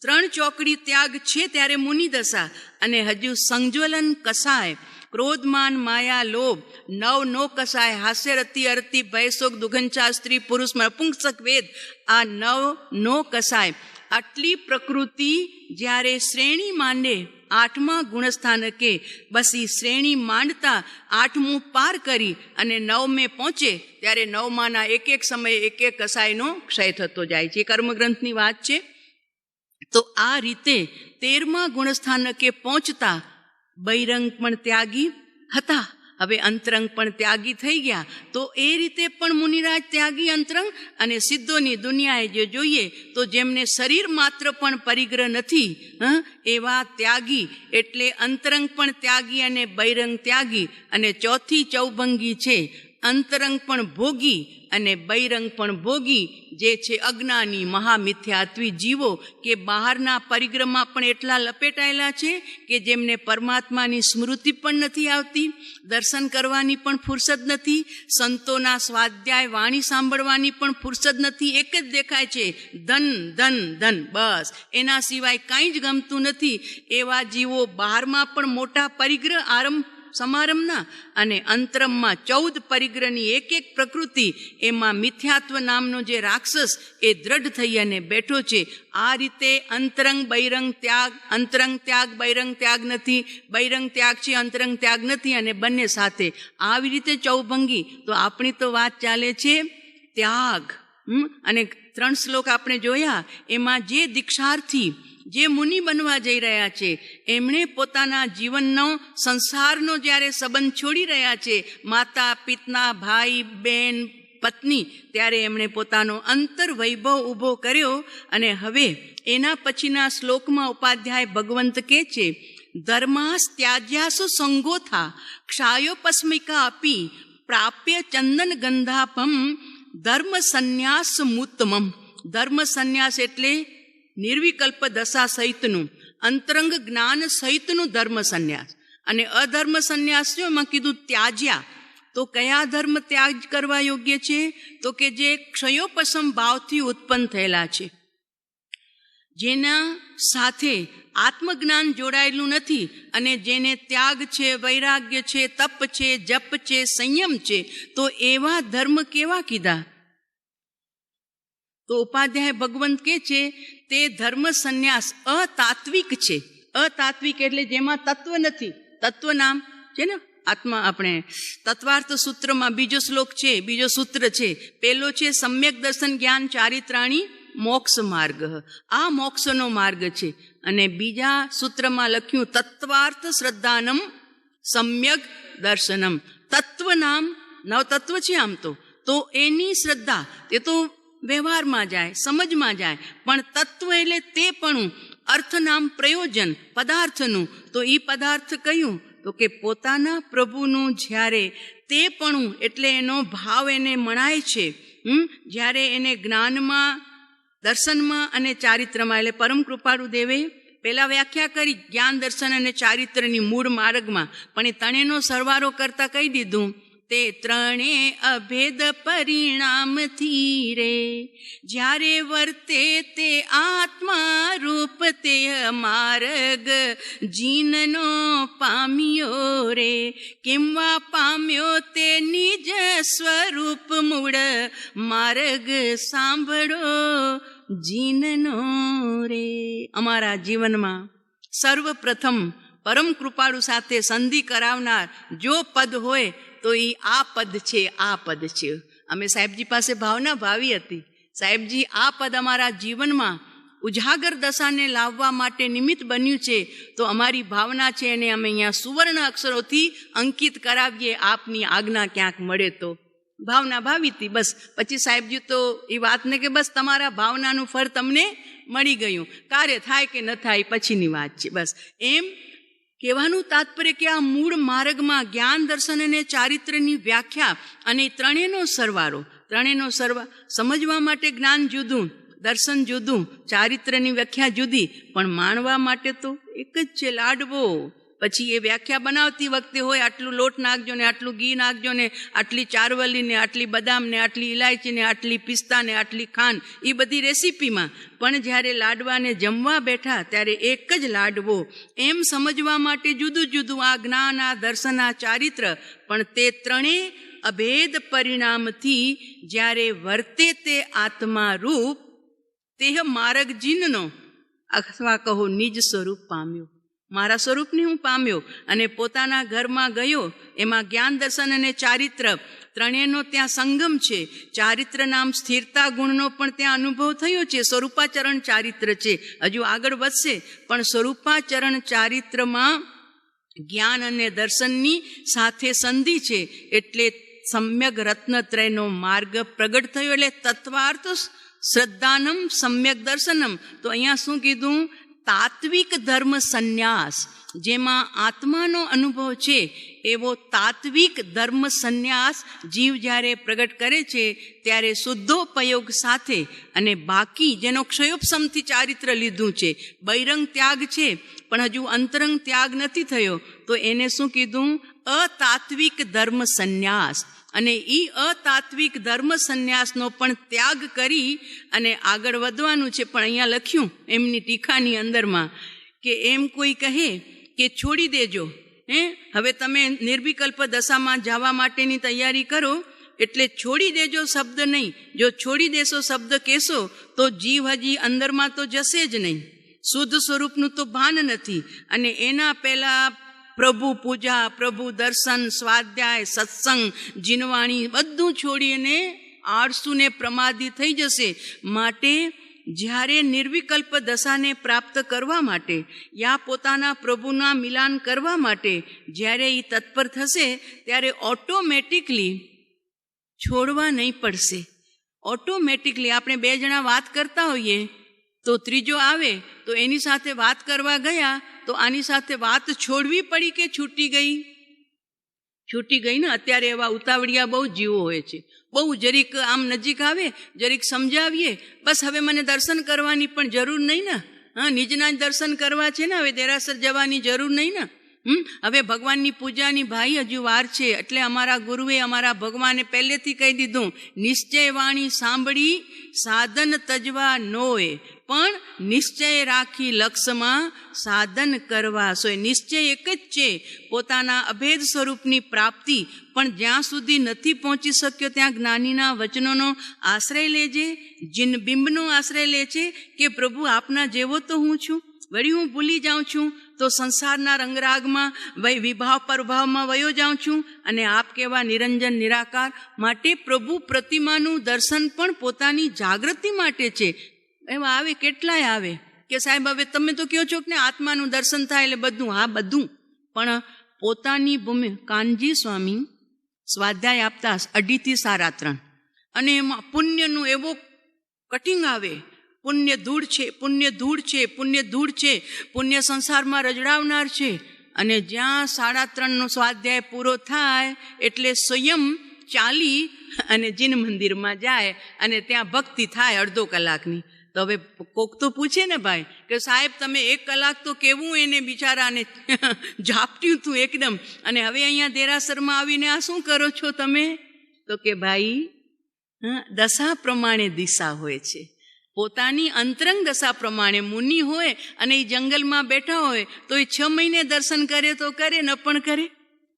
3 ચોકડી ત્યાગ છે ત્યારે મુનિદશા. અને હજુ સંજ્વલન કસાય, ક્રોધમાન, માયા, લોભ, નવ નો કસાય, હાસ્ય, રતિ, અરતિ, ભય, શોક, દુઘંચા, સ્ત્રી પુરુષ, નપુંસક, વેદ, આ નવ નો કસાય. આટલી પ્રકૃતિ જ્યારે શ્રેણી માંડે 8મા ગુણસ્થાનકે, બસ એ શ્રેણી માંડતા 8મું પાર કરી અને 9મે પહોંચે ત્યારે 9માના એક સમયે એક કસાયનો ક્ષય થતો જાય છે. કર્મગ્રંથની વાત છે. તો આ રીતે 13મા ગુણસ્થાનકે પહોંચતા બહિરંગ પણ ત્યાગી હતા, હવે અંતરંગ પણ ત્યાગી થઈ ગયા. તો એ રીતે પણ મુનિરાજ ત્યાગી અંતરંગ, અને સિદ્ધોની દુનિયાએ જે જોઈએ તો જેમને શરીર માત્ર પણ પરિગ્રહ નથી એવા ત્યાગી, એટલે અંતરંગ પણ ત્યાગી અને બહિરંગ ત્યાગી. અને ચોથી ચૌભંગી છે અંતરંગ પણ ભોગી અને બહિરંગ પણ ભોગી, જે છે અજ્ઞાની મહામિથ્યાત્વી જીવો, કે બહારના પરિગ્રહમાં પણ એટલા લપેટાયેલા છે કે જેમને પરમાત્માની સ્મૃતિ પણ નથી આવતી, દર્શન કરવાની પણ ફુરસદ નથી, સંતોના સ્વાધ્યાય વાણી સાંભળવાની પણ ફુરસદ નથી. એક જ દેખાય છે, ધન ધન ધન, બસ એના સિવાય કાંઈ જ ગમતું નથી. એવા જીવો બહારમાં પણ મોટા પરિગ્રહ સમારંભના, અને અંતરમમાં 14 પરિગ્રહની એક પ્રકૃતિ, એમાં મિથ્યાત્વ નામનો જે રાક્ષસ એ દ્રઢ થઈ અને બેઠો છે. આ રીતે અંતરંગ બહિરંગ ત્યાગ, અંતરંગ ત્યાગ બહિરંગ ત્યાગ નથી, બહિરંગ ત્યાગ છે અંતરંગ ત્યાગ નથી, અને બંને સાથે આવી રીતે ચૌભંગી. તો આપણી તો વાત ચાલે છે ત્યાગ, અને 3 શ્લોક આપણે જોયા. એમાં જે દીક્ષાર્થી, જે મુનિ બનવા જઈ રહ્યા છે, એમણે પોતાના જીવનનો સંસારનો જ્યારે સંબંધ છોડી રહ્યા છે, માતા પિતા ભાઈ બહેન પત્ની, ત્યારે એમણે પોતાનો અંતર વૈભવ ઊભો કર્યો. અને હવે એના પછીના શ્લોકમાં ઉપાધ્યાય ભગવંત કહે છે, ધર્માસ ત્યાજ્યાસુ સંગોથા ક્ષાયોપસ્મિકા અપી પ્રાપ્ય ચંદન ગંધાપમ ધર્મ સંન્યાસ મુત્તમમ. ધર્મ સંન્યાસ એટલે નિર્વિકલ્પ દશા સહિતનું, અંતરંગ જ્ઞાન સહિતનું ધર્મ સંન્યાસ. અને અધર્મ સંન્યાસ છે એમાં કીધું ત્યાજ્યા. તો કયા ધર્મ ત્યાગ કરવા યોગ્ય છે? તો કે જે ક્ષયોપશમ ભાવથી ઉત્પન્ન થયેલા છે, જેના સાથે આત્મજ્ઞાન જોડાયેલું નથી, અને જેને ત્યાગ છે, વૈરાગ્ય છે, તપ છે, જપ છે, સંયમ છે. તો એવા ધર્મ કેવા કીધા? તો ઉપાધ્યાય ભગવંત કે છે તે ધર્મ સંન્યાસ અતાત્વિક છે. અતાત્વિક એટલે જેમાં તત્વ નથી. તત્વ નામ છે ને આત્મા, આપણે તત્વાર્થ સૂત્રમાં બીજો શ્લોક છે, બીજો સૂત્ર છે. પેલો છે સમ્યક દર્શન જ્ઞાન ચારિત્રાણી મોક્ષ માર્ગ. આ મોક્ષનો માર્ગ છે. અને બીજા સૂત્રમાં લખ્યું તત્વાર્થ શ્રદ્ધાનમ સમ્યક દર્શનમ. તત્વ નામ નવતત્વ છે આમ તો એની શ્રદ્ધા, એ તો વ્યવહારમાં જાય, સમજમાં જાય, પણ તત્વ એટલે તે પણ અર્થ નામ પ્રયોજન પદાર્થનું. તો એ પદાર્થ કયું? તો કે પોતાના પ્રભુનું જ્યારે તે પણ એટલે એનો ભાવ એને મણાય છે, જ્યારે એને જ્ઞાનમાં, દર્શનમાં અને ચારિત્રમાં, એટલે પરમ કૃપાળુ દેવે પહેલા વ્યાખ્યા કરી જ્ઞાન દર્શન અને ચારિત્રની મૂળ માર્ગમાં, પણ એ ત્રણેયનો સરવારો કરતા કહી દીધું, તે ત્રણે અભેદ પરિણામથી રે જ્યારે વર્તે તે આત્મા રૂપ તે માર્ગ જીનનો પામ્યો રે. કેમવા પામ્યો તે નિજ સ્વરૂપ મૂળ માર્ગ સાંભળો જીનનો રે. અમારા જીવનમાં સર્વપ્રથમ પરમ કૃપાળુ સાથે સંધિ કરાવનાર જો પદ હોય તો એ આ પદ છે, આ પદ છે. અમે સાહેબજી પાસે ભાવના ભાવી હતી, સાહેબજી આ પદ અમારા જીવનમાં ઉજાગર દશાને લાવવા માટે નિમિત્ત બન્યું છે. તો અમારી ભાવના છે એને અમે અહીંયા સુવર્ણ અક્ષરોથી અંકિત કરાવીએ, આપની આજ્ઞા ક્યાંક મળે તો. ભાવના ભાવી હતી બસ. પછી સાહેબજી તો એ વાતને કે બસ તમારા ભાવનાનું ફળ તમને મળી ગયું, કાર્ય થાય કે ન થાય પછીની વાત છે. બસ એમ કહેવાનું તાત્પર્ય કે આ મૂળ માર્ગમાં જ્ઞાન દર્શન અને ચારિત્ર્યની વ્યાખ્યા અને ત્રણેયનો સરવારો સમજવા માટે જ્ઞાન જુદું, દર્શન જુદું, ચારિત્ર્યની વ્યાખ્યા જુદી, પણ માણવા માટે તો એક જ છે, લાડવો. પછી એ વ્યાખ્યા બનાવતી વખતે હોય આટલું લોટ નાખજો ને, આટલું ઘી નાખજો ને, આટલી ચારવલી ને, આટલી બદામ ને, આટલી ઇલાયચી ને, આટલી પિસ્તા ને, આટલી ખાંડ, એ બધી રેસીપીમાં. પણ જ્યારે લાડવાને જમવા બેઠા ત્યારે એક જ લાડવો. એમ સમજવા માટે જુદું જુદું આ જ્ઞાન, આ દર્શન, આ ચારિત્ર, પણ તે ત્રણેય અભેદ પરિણામથી જ્યારે વર્તે તે આત્મા રૂપ તેહ માર્ગ જીનનો અથવા કહો નિજ સ્વરૂપ પામ્યો. મારા સ્વરૂપને હું પામ્યો અને પોતાના ઘરમાં ગયો. એમાં જ્ઞાન દર્શન અને ચારિત્ર ત્રણેયનો ત્યાં સંગમ છે. ચારિત્ર નામ સ્થિરતા ગુણનો પણ ત્યાં અનુભવ થયો છે. સ્વરૂપાચરણ ચારિત્ર છે, હજુ આગળ વધશે, પણ સ્વરૂપાચરણ ચારિત્રમાં જ્ઞાન અને દર્શનની સાથે સંધિ છે. એટલે સમ્યક રત્નત્રયનો માર્ગ પ્રગટ થયો. એટલે તત્વાર્થ શ્રદ્ધાનમ સમ્યક દર્શનમ. તો અહીંયા શું કીધું? તાત્વિક ધર્મ સંન્યાસ, જેમાં આત્માનો અનુભવ છે એવો તાત્વિક ધર્મ સંન્યાસ જીવ જ્યારે પ્રગટ કરે છે ત્યારે શુદ્ધોપયોગ સાથે, અને બાકી જેનો ક્ષયોપસમથી ચારિત્ર લીધું છે, બહિરંગ ત્યાગ છે પણ હજુ અંતરંગ ત્યાગ નથી થયો, તો એને શું કીધું? અતાત્વિક ધર્મ સંન્યાસ. અને એ અતાત્વિક ધર્મ સંન્યાસનો પણ ત્યાગ કરી અને આગળ વધવાનું છે. પણ અહીંયા લખ્યું એમની ટીકાની અંદરમાં કે એમ કોઈ કહે કે છોડી દેજો, હવે તમે નિર્વિકલ્પ દશામાં જવા માટેની તૈયારી કરો, એટલે છોડી દેજો શબ્દ નહીં. જો છોડી દેશો શબ્દ કહેશો તો જીવ હજી અંદરમાં તો જશે જ નહીં. શુદ્ધ સ્વરૂપનું તો ભાન નથી. અને એના પહેલાં પ્રભુ પૂજા, પ્રભુ દર્શન, સ્વાધ્યાય, સત્સંગ, જીનવાણી બધું છોડીને આળસુને પ્રમાદી થઈ જશે. માટે જ્યારે નિર્વિકલ્પ દશાને પ્રાપ્ત કરવા માટે યા પોતાના પ્રભુના મિલાન કરવા માટે જ્યારે એ તત્પર થશે ત્યારે ઓટોમેટિકલી છોડવા નહીં પડશે. ઓટોમેટિકલી આપણે બે જણા વાત કરતા હોઈએ તો ત્રીજો આવે તો એની સાથે વાત કરવા ગયા તો આની સાથે વાત છોડવી પડી કે છૂટી ગઈ? છૂટી ગઈ ને. અત્યારે એવા ઉતાવળિયા બહુ જીવો હોય છે. બહુ જરીક આમ નજીક આવે, જરીક સમજાવીએ, બસ હવે મને દર્શન કરવાની પણ જરૂર નહીં ને. નિજના જ દર્શન કરવા છે ને, હવે દેરાસર જવાની જરૂર નહીં ને. હવે ભગવાનની પૂજાની ભાઈ હજુ વાર છે. એટલે અમારા ગુરુએ, અમારા ભગવાને પહેલેથી કહી દીધું, નિશ્ચય વાણી સાંભળી સાધન તજવા નોય, પણ નિશ્ચય રાખી લક્ષમાં સાધન કરવા સોય. નિશ્ચય એક જ છે, પોતાના અભેદ સ્વરૂપની પ્રાપ્તિ. પણ જ્યાં સુધી નથી પહોંચી શક્યો ત્યાં જ્ઞાનીના વચનોનો આશ્રય લેજે. જીન બિંબનો આશ્રય લે છે કે પ્રભુ આપના જેવો તો હું છું, વળી હું ભૂલી જાઉં છું તો સંસારના રંગરાગમાં વિભાવ પરભાવમાં વયો જાઉં છું, અને આપ કેવા નિરંજન નિરાકાર. માટે પ્રભુ પ્રતિમાનું દર્શન પણ પોતાની જાગૃતિ માટે છે. એવા આવે, કેટલાય આવે કે સાહેબ હવે તમે તો કહો છો કે ને આત્માનું દર્શન થાય એટલે બધું. હા, બધું, પણ પોતાની ભૂમિ. કાનજી સ્વામી સ્વાધ્યાય આપતા 2.5 થી 3.5, અને એમાં પુણ્યનું એવો કટિંગ આવે. પુણ્ય ધૂળ છે, પુણ્ય ધૂળ છે, પુણ્ય ધૂળ છે, પુણ્ય સંસારમાં રજડાવનાર છે. અને જ્યાં 3.5નો સ્વાધ્યાય પૂરો થાય એટલે સ્વયં ચાલી અને જીન મંદિરમાં જાય અને ત્યાં ભક્તિ થાય 1/2 કલાકની. તો હવે કોક તો પૂછે ને ભાઈ કે સાહેબ તમે 1 કલાક તો કેવું એને બિચારાને ઝાપટ્યું હતું એકદમ, અને હવે અહીંયા દેરાસરમાં આવીને આ શું કરો છો તમે? તો કે ભાઈ દશા પ્રમાણે દિશા હોય છે. પોતાની અંતરંગ દશા પ્રમાણે મુનિ હોય અને એ જંગલમાં બેઠા હોય તો એ 6 મહિને દર્શન કરે તો કરે, ન પણ કરે.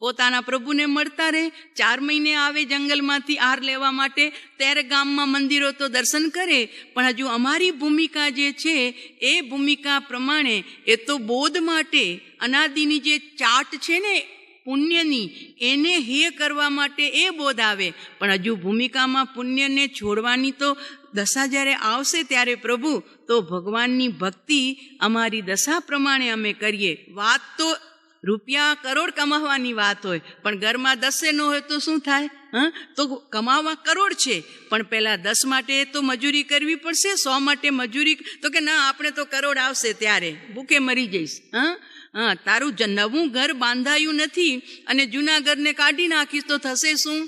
પોતાના પ્રભુને મળતા રહે. 4 મહિને આવે જંગલમાંથી આહાર લેવા માટે, ત્યારે ગામમાં મંદિરો તો દર્શન કરે. પણ હજુ અમારી ભૂમિકા જે છે એ ભૂમિકા પ્રમાણે એ તો બોધ માટે અનાદિની જે ચાટ છે ને પુણ્યની, એને હેય કરવા માટે એ બોધ આવે. પણ હજુ ભૂમિકામાં પુણ્યને છોડવાની તો દશા જ્યારે આવશે ત્યારે પ્રભુ તો ભગવાનની ભક્તિ અમારી દશા પ્રમાણે અમે કરીએ. વાત તો રૂપિયા કરોડ કમાવાની વાત હોય, પણ ઘરમાં 10 ન હોય તો શું થાય? તો કમાવા કરોડ છે, પણ પહેલા 10 માટે તો મજૂરી કરવી પડશે, 100 માટે મજૂરી. તો કે ના, આપણે તો કરોડ આવશે ત્યારે ભૂખે મરી જઈશ. તારું નવું ઘર બાંધાયું નથી અને જૂના ઘરને કાઢી નાખીશ તો થશે શું?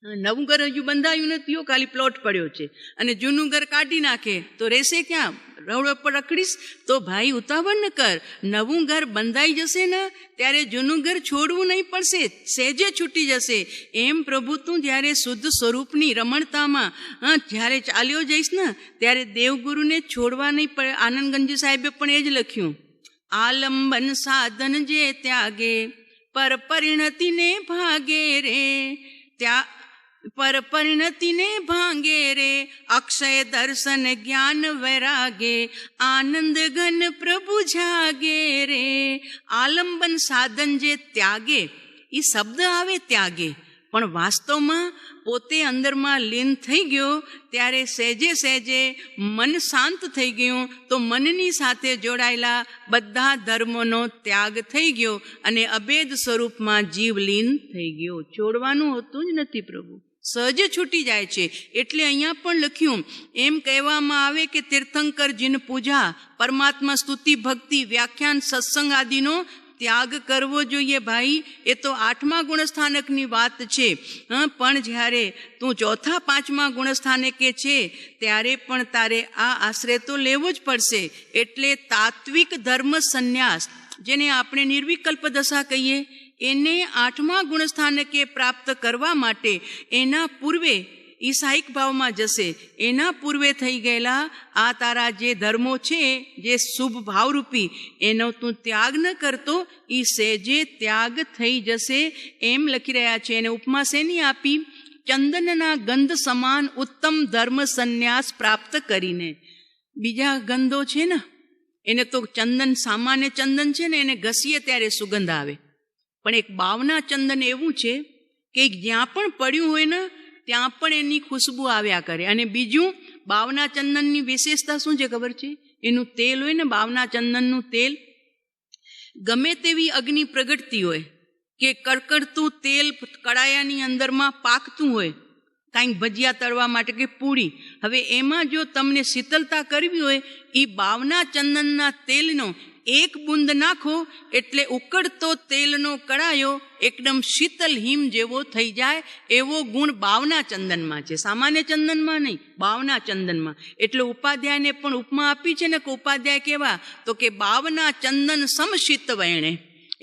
નવું ઘર હજુ બંધાયું નથી, ખાલી પ્લોટ પડ્યો છે, અને જૂનું ઘર કાઢી નાખે તો રહેશે ક્યાં? રોડ પર રખડીશ. તો ભાઈ ઉતાવળ ન કર, નવું ઘર બંધાઈ જશે ને ત્યારે જૂનું ઘર છોડવું નહીં પડશે, સહેજે છૂટી જશે. એમ પ્રભુ તું જ્યારે શુદ્ધ સ્વરૂપની રમણતામાં જ્યારે ચાલ્યો જઈશ ને ત્યારે દેવગુરુને છોડવા નહીં પડે. આનંદગંજી સાહેબે પણ એ જ લખ્યું, આલંબન સાધન જે ત્યાગે પર પરિણતિને ભાગે રે. ત્યાં પર પરિણતિને ભાંગે રે, અક્ષય દર્શન જ્ઞાન વૈરાગે, આનંદ ઘન પ્રભુ જાગે રે. આલંબન સાધન જે ત્યાગે, એ શબ્દ આવે ત્યાગે, પણ વાસ્તવમાં પોતે અંદરમાં લીન થઈ ગયો ત્યારે સહેજે સહેજે મન શાંત થઈ ગયું, તો મનની સાથે જોડાયેલા બધા ધર્મોનો ત્યાગ થઈ ગયો અને અભેદ સ્વરૂપમાં જીવ લીન થઈ ગયો. છોડવાનું હોતું જ નથી પ્રભુ, સહજ છૂટી જાય છે. એટલે અહીંયા પણ લખ્યું, એમ કહેવામાં આવે કે તીર્થંકર જીન પૂજા, પરમાત્મા સ્તુતિ, ભક્તિ, વ્યાખ્યાન, સત્સંગ આદિનો ત્યાગ કરવો જોઈએ. ભાઈ, એ તો 8મા ગુણસ્થાનકની વાત છે, પણ જ્યારે તું 4થા 5મા ગુણસ્થાનકે છે ત્યારે પણ તારે આ આશ્રય તો લેવો જ પડશે. એટલે તાત્વિક ધર્મ સંન્યાસ, જેને આપણે નિર્વિકલ્પ દશા કહીએ, એને 8મા ગુણસ્થાનકે પ્રાપ્ત કરવા માટે એના પૂર્વે ઈસાઈક ભાવમાં જશે. એના પૂર્વે થઈ ગયેલા આ તારા જે ધર્મો છે, જે શુભ ભાવરૂપી, એનો તું ત્યાગ ન કરતો, એ સહેજે ત્યાગ થઈ જશે એમ લખી રહ્યા છે. એને ઉપમા શેની આપી? ચંદનના ગંધ સમાન ઉત્તમ ધર્મ સંન્યાસ પ્રાપ્ત કરીને. બીજા ગંધો છે ને, એને તો ચંદન, સામાન્ય ચંદન છે ને, એને ઘસીએ ત્યારે સુગંધ આવે, પણ એક બાવના ચંદન એવું છે કે જ્યાં પણ પડ્યું હોય ને ત્યાં પણ એની ખુશ્બુ આવ્યા કરે. અને બીજું, બાવના ચંદનની વિશેષતા શું છે ખબર છે? એનું તેલ હોય ને, બાવના ચંદનનું તેલ, ગમે તેવી અગ્નિ પ્રગટતી હોય કે કડકડતું તેલ કડાયાની અંદરમાં પાકતું હોય, કાંઈક ભજીયા તળવા માટે કે પૂરી, હવે એમાં જો તમને શીતલતા કરવી હોય, એ બાવના ચંદનના તેલનો એક બુંદ નાખો એટલે ઉકળતો તેલનો કડાયો એકદમ શીતલ હિમ જેવો થઈ જાય. એવો ગુણ બાવના ચંદનમાં છે, સામાન્ય ચંદનમાં નહીં, બાવના ચંદનમાં. એટલે ઉપાધ્યાયને પણ ઉપમા આપી છે ને, કે ઉપાધ્યાય કેવા? તો કે બાવના ચંદન સમશીત વયણે.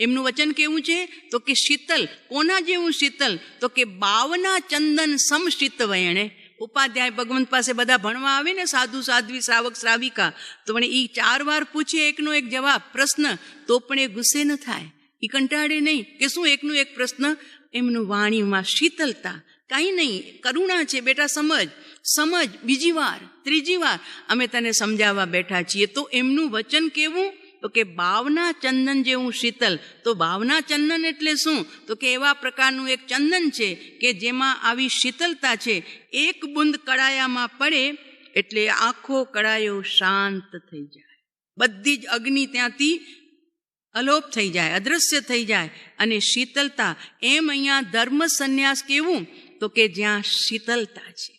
એમનું વચન કેવું છે? તો કે શીતલ. કોના જેવું શીતલ? તો કે બાવના ચંદન સમશીત વયણે. ઉપાધ્યાય ભગવંત પાસે બધા ભણવા આવે ને, સાધુ સાધ્વી, શ્રાવક શ્રાવિકા, તો પણ એ 4 વાર પૂછે એકનો એક જવાબ, પ્રશ્ન, તો પણ એ ગુસ્સે ન થાય, એ કંટાળે નહીં કે શું એકનું એક પ્રશ્ન. એમનું વાણીમાં શીતલતા, કાંઈ નહીં, કરુણા છે. બેટા સમજ, બીજી વાર, ત્રીજી વાર અમે તને સમજાવવા બેઠા છીએ. તો એમનું વચન કેવું? તો કે બાવના ચંદન જેવું શીતલ. તો બાવના ચંદન એટલે શું? તો કે એવા પ્રકારનું એક ચંદન છે કે જેમાં આવી શીતલતા છે. એક બુંદ કડાયામાં પડે એટલે આખો કડાયો શાંત થઈ જાય, બધી જ અગ્નિ ત્યાંથી અલોપ થઈ જાય, અદ્રશ્ય થઈ જાય, અને શીતલતા. એમ અહીંયા ધર્મ સંન્યાસ કેવું? તો કે જ્યાં શીતલતા છે,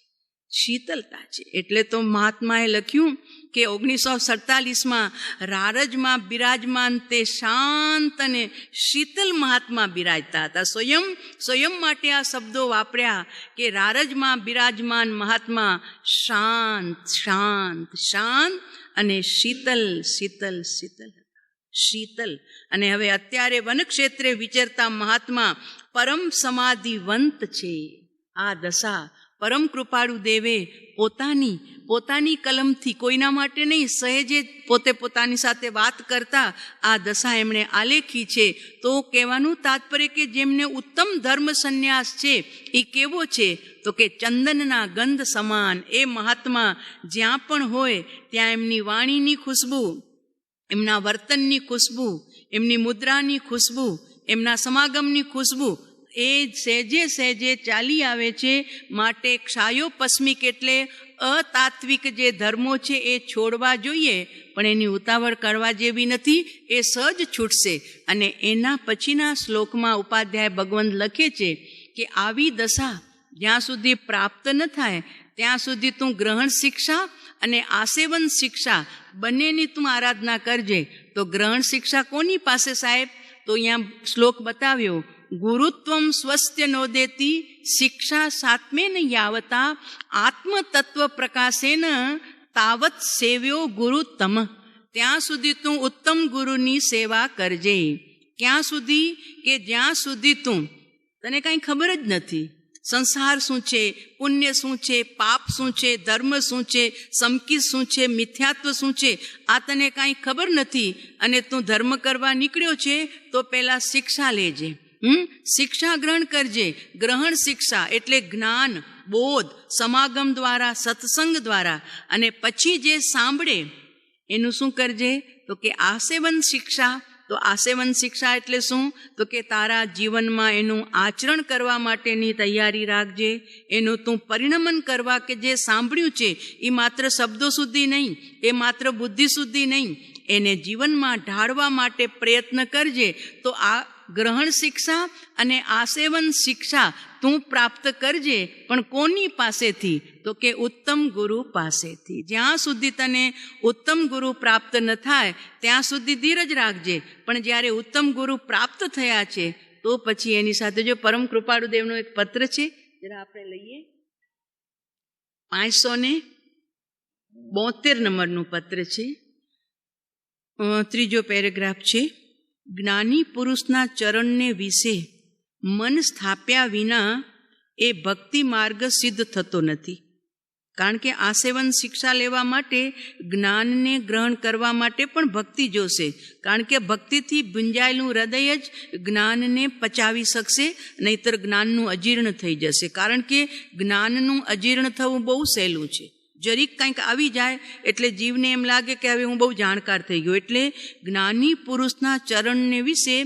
શીતલતા છે. એટલે તો મહાત્માએ લખ્યું કે 1947માં રારજમાં બિરાજમાન તે શાંત અને શીતલ મહાત્મા બિરાજતા હતા. સ્વયં માટે આ શબ્દો વાપર્યા કે રારજમાં બિરાજમાન મહાત્મા શાંત શાંત શાંત અને શીતલ શીતલ શીતલ શીતલ. અને હવે અત્યારે વનક્ષેત્રે વિચરતા મહાત્મા પરમ સમાધિવંત છે. આ દશા પરમ કૃપાળુ દેવે પોતાની કલમથી, કોઈના માટે નહીં, સહેજે પોતે પોતાની સાથે વાત કરતા આ દશા એમણે આલેખી છે. તો કહેવાનું તાત્પર્ય કે જેમને ઉત્તમ ધર્મ સંન્યાસ છે એ કેવો છે? તો કે ચંદનના ગંધ સમાન. એ મહાત્મા જ્યાં પણ હોય ત્યાં એમની વાણીની ખુશ્બુ, એમના વર્તનની ખુશ્બુ, એમની મુદ્રાની ખુશ્બુ, એમના સમાગમની ખુશ્બુ એ સહેજે સહેજે ચાલી આવે છે. માટે ક્ષાયોપસ્મિક એટલે અતાત્વિક જે ધર્મો છે એ છોડવા જોઈએ, પણ એની ઉતાવળ કરવા જેવી નથી, એ સહજ છૂટશે. અને એના પછીના શ્લોકમાં ઉપાધ્યાય ભગવંત લખે છે કે આવી દશા જ્યાં સુધી પ્રાપ્ત ન થાય ત્યાં સુધી તું ગ્રહણ શિક્ષા અને આસેવન શિક્ષા બંનેની તું આરાધના કરજે. તો ગ્રહણ શિક્ષા કોની પાસે સાહેબ? તો અહીંયા શ્લોક બતાવ્યો, ગુરુત્વમ સ્વસ્ય નોદેતી શિક્ષા સાત્મેન યાવતા આત્મતત્વ પ્રકાશેન તાવત સેવ્યો ગુરુત્તમ. ત્યાં સુધી તું ઉત્તમ ગુરુની સેવા કરજે. ક્યાં સુધી? કે જ્યાં સુધી તને કાંઈ ખબર જ નથી, સંસાર શું છે, પુણ્ય શું છે, પાપ શું છે, ધર્મ શું છે, સમકિત શું છે, મિથ્યાત્વ શું છે, આ તને કાંઈ ખબર નથી, અને તું ધર્મ કરવા નીકળ્યો છે તો પહેલાં શિક્ષા લેજે. શિક્ષા ગ્રહણ કરજે. ગ્રહણ શિક્ષા એટલે જ્ઞાન, બોધ, સમાગમ દ્વારા, સત્સંગ દ્વારા. અને પછી જે સાંભળે એનું શું કરજે? તો કે આસેવન શિક્ષા. તો આસેવન શિક્ષા એટલે શું? તો કે તારા જીવનમાં એનું આચરણ કરવા માટેની તૈયારી રાખજે. એનું તું પરિણમન કરવા કે જે સાંભળ્યું છે એ માત્ર શબ્દો સુધી નહીં, એ માત્ર બુદ્ધિ સુધી નહીં, એને જીવનમાં ઢાળવા માટે પ્રયત્ન કરજે. તો આ ગ્રહણ શિક્ષા અને આસેવન શિક્ષા તું પ્રાપ્ત કરજે. પણ કોની પાસેથી? તો કે ઉત્તમ ગુરુ પાસેથી. જ્યાં સુધી તને ઉત્તમ ગુરુ પ્રાપ્ત ન થાય ત્યાં સુધી ધીરજ રાખજે. પણ જ્યારે ઉત્તમ ગુરુ પ્રાપ્ત થયા છે તો પછી એની સાથે જો પરમ કૃપાળુ દેવનો એક પત્ર છે, જરા આપણે લઈએ. 572 નંબરનું પત્ર છે. ત્રીજો પેરેગ્રાફ છે. જ્ઞાની પુરુષના ચરણને વિશે મન સ્થાપ્યા વિના એ ભક્તિ માર્ગ સિદ્ધ થતો નથી. કારણ કે આસેવન શિક્ષા લેવા માટે, જ્ઞાનને ગ્રહણ કરવા માટે પણ ભક્તિ જોશે. કારણ કે ભક્તિથી ભૂંજાયેલું હૃદય જ જ્ઞાનને પચાવી શકશે, નહીતર જ્ઞાનનું અજીર્ણ થઈ જશે. કારણ કે જ્ઞાનનું અજીર્ણ થવું બહુ સહેલું છે. જરીક કંઈક આવી જાય એટલે જીવને એમ લાગે કે હવે હું બહુ જાણકાર થઈ ગયો. એટલે જ્ઞાની પુરુષના ચરણને વિશે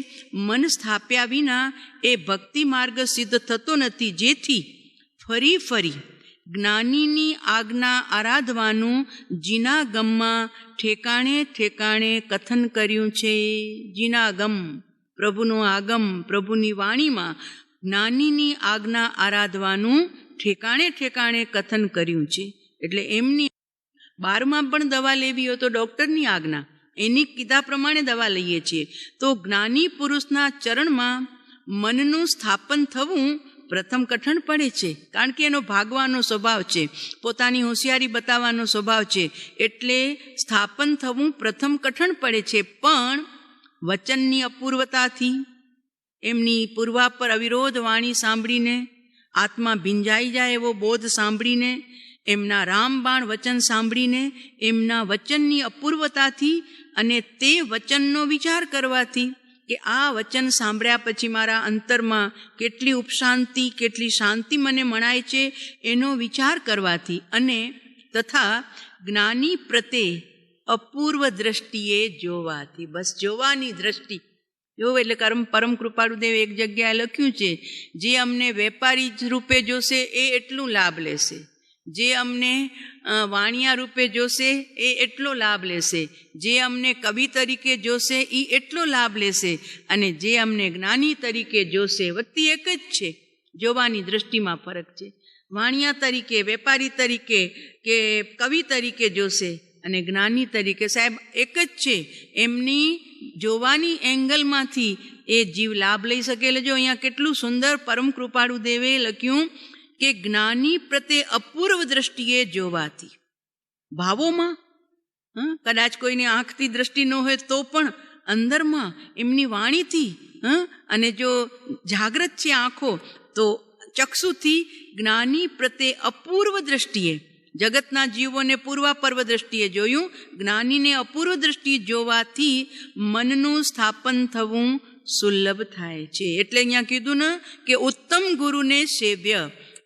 મન સ્થાપ્યા વિના એ ભક્તિ માર્ગ સિદ્ધ થતો નથી. જેથી ફરી ફરી જ્ઞાનીની આજ્ઞા આરાધવાનું જીનાગમમાં ઠેકાણે ઠેકાણે કથન કર્યું છે. જીનાગમ, પ્રભુનો આગમ, પ્રભુની વાણીમાં જ્ઞાનીની આજ્ઞા આરાધવાનું ઠેકાણે ઠેકાણે કથન કર્યું છે. એટલે એમની 12માં પણ દવા લેવી હોય તો ડૉક્ટરની આજ્ઞા, એની કીધા પ્રમાણે દવા લઈએ છીએ. તો જ્ઞાની પુરુષના ચરણમાં મનનું સ્થાપન થવું પ્રથમ કઠણ પડે છે. કારણ કે એનો ભાગવાનો સ્વભાવ છે, પોતાની હોશિયારી બતાવવાનો સ્વભાવ છે. એટલે સ્થાપન થવું પ્રથમ કઠણ પડે છે. પણ વચનની અપૂર્વતાથી, એમની પૂર્વા પર અવિરોધ વાણી સાંભળીને, આત્મા ભીંજાઈ જાય એવો બોધ સાંભળીને, એમના રામબાણ વચન સાંભળીને, એમના વચનની અપૂર્વતાથી અને તે વચનનો વિચાર કરવાથી કે આ વચન સાંભળ્યા પછી મારા અંતરમાં કેટલી ઉપશાંતિ, કેટલી શાંતિ મને મળાય છે, એનો વિચાર કરવાથી અને તથા જ્ઞાની પ્રત્યે અપૂર્વ દ્રષ્ટિએ જોવાથી. બસ જોવાની દ્રષ્ટિ જોવો. એટલે પરમ કૃપાળુદેવ એક જગ્યાએ લખ્યું છે, જે અમને વેપારી રૂપે જોશે એ એટલું લાભ લેશે, જે અમને વાણિયા રૂપે જોશે એ એટલો લાભ લેશે, જે અમને કવિ તરીકે જોશે એ એટલો લાભ લેશે, અને જે અમને જ્ઞાની તરીકે જોશે, વસ્તુ એક જ છે, જોવાની દ્રષ્ટિમાં ફરક છે. વાણિયા તરીકે, વેપારી તરીકે કે કવિ તરીકે જોશે અને જ્ઞાની તરીકે, સાહેબ એક જ છે. એમની જોવાની એંગલમાંથી એ જીવ લાભ લઈ શકે. એટલે જો અહીંયા કેટલું સુંદર પરમ કૃપાળુ દેવે લખ્યું કે જ્ઞાની પ્રત્યે અપૂર્વ દ્રષ્ટિએ જોવાથી. ભાવોમાં કદાચ કોઈની આંખથી દ્રષ્ટિ ન હોય તો પણ અંદરમાં એમની વાણીથી, અને જો જાગ્રત છે આંખો તો ચક્ષુથી જ્ઞાની પ્રત્યે અપૂર્વ દ્રષ્ટિએ, જગતના જીવોને પૂર્વાપર્વ દ્રષ્ટિએ જોયું, જ્ઞાનીને અપૂર્વ દ્રષ્ટિએ જોવાથી મનનું સ્થાપન થવું સુલભ થાય છે. એટલે અહીંયા કીધું ને કે ઉત્તમ ગુરુને સેવ્ય.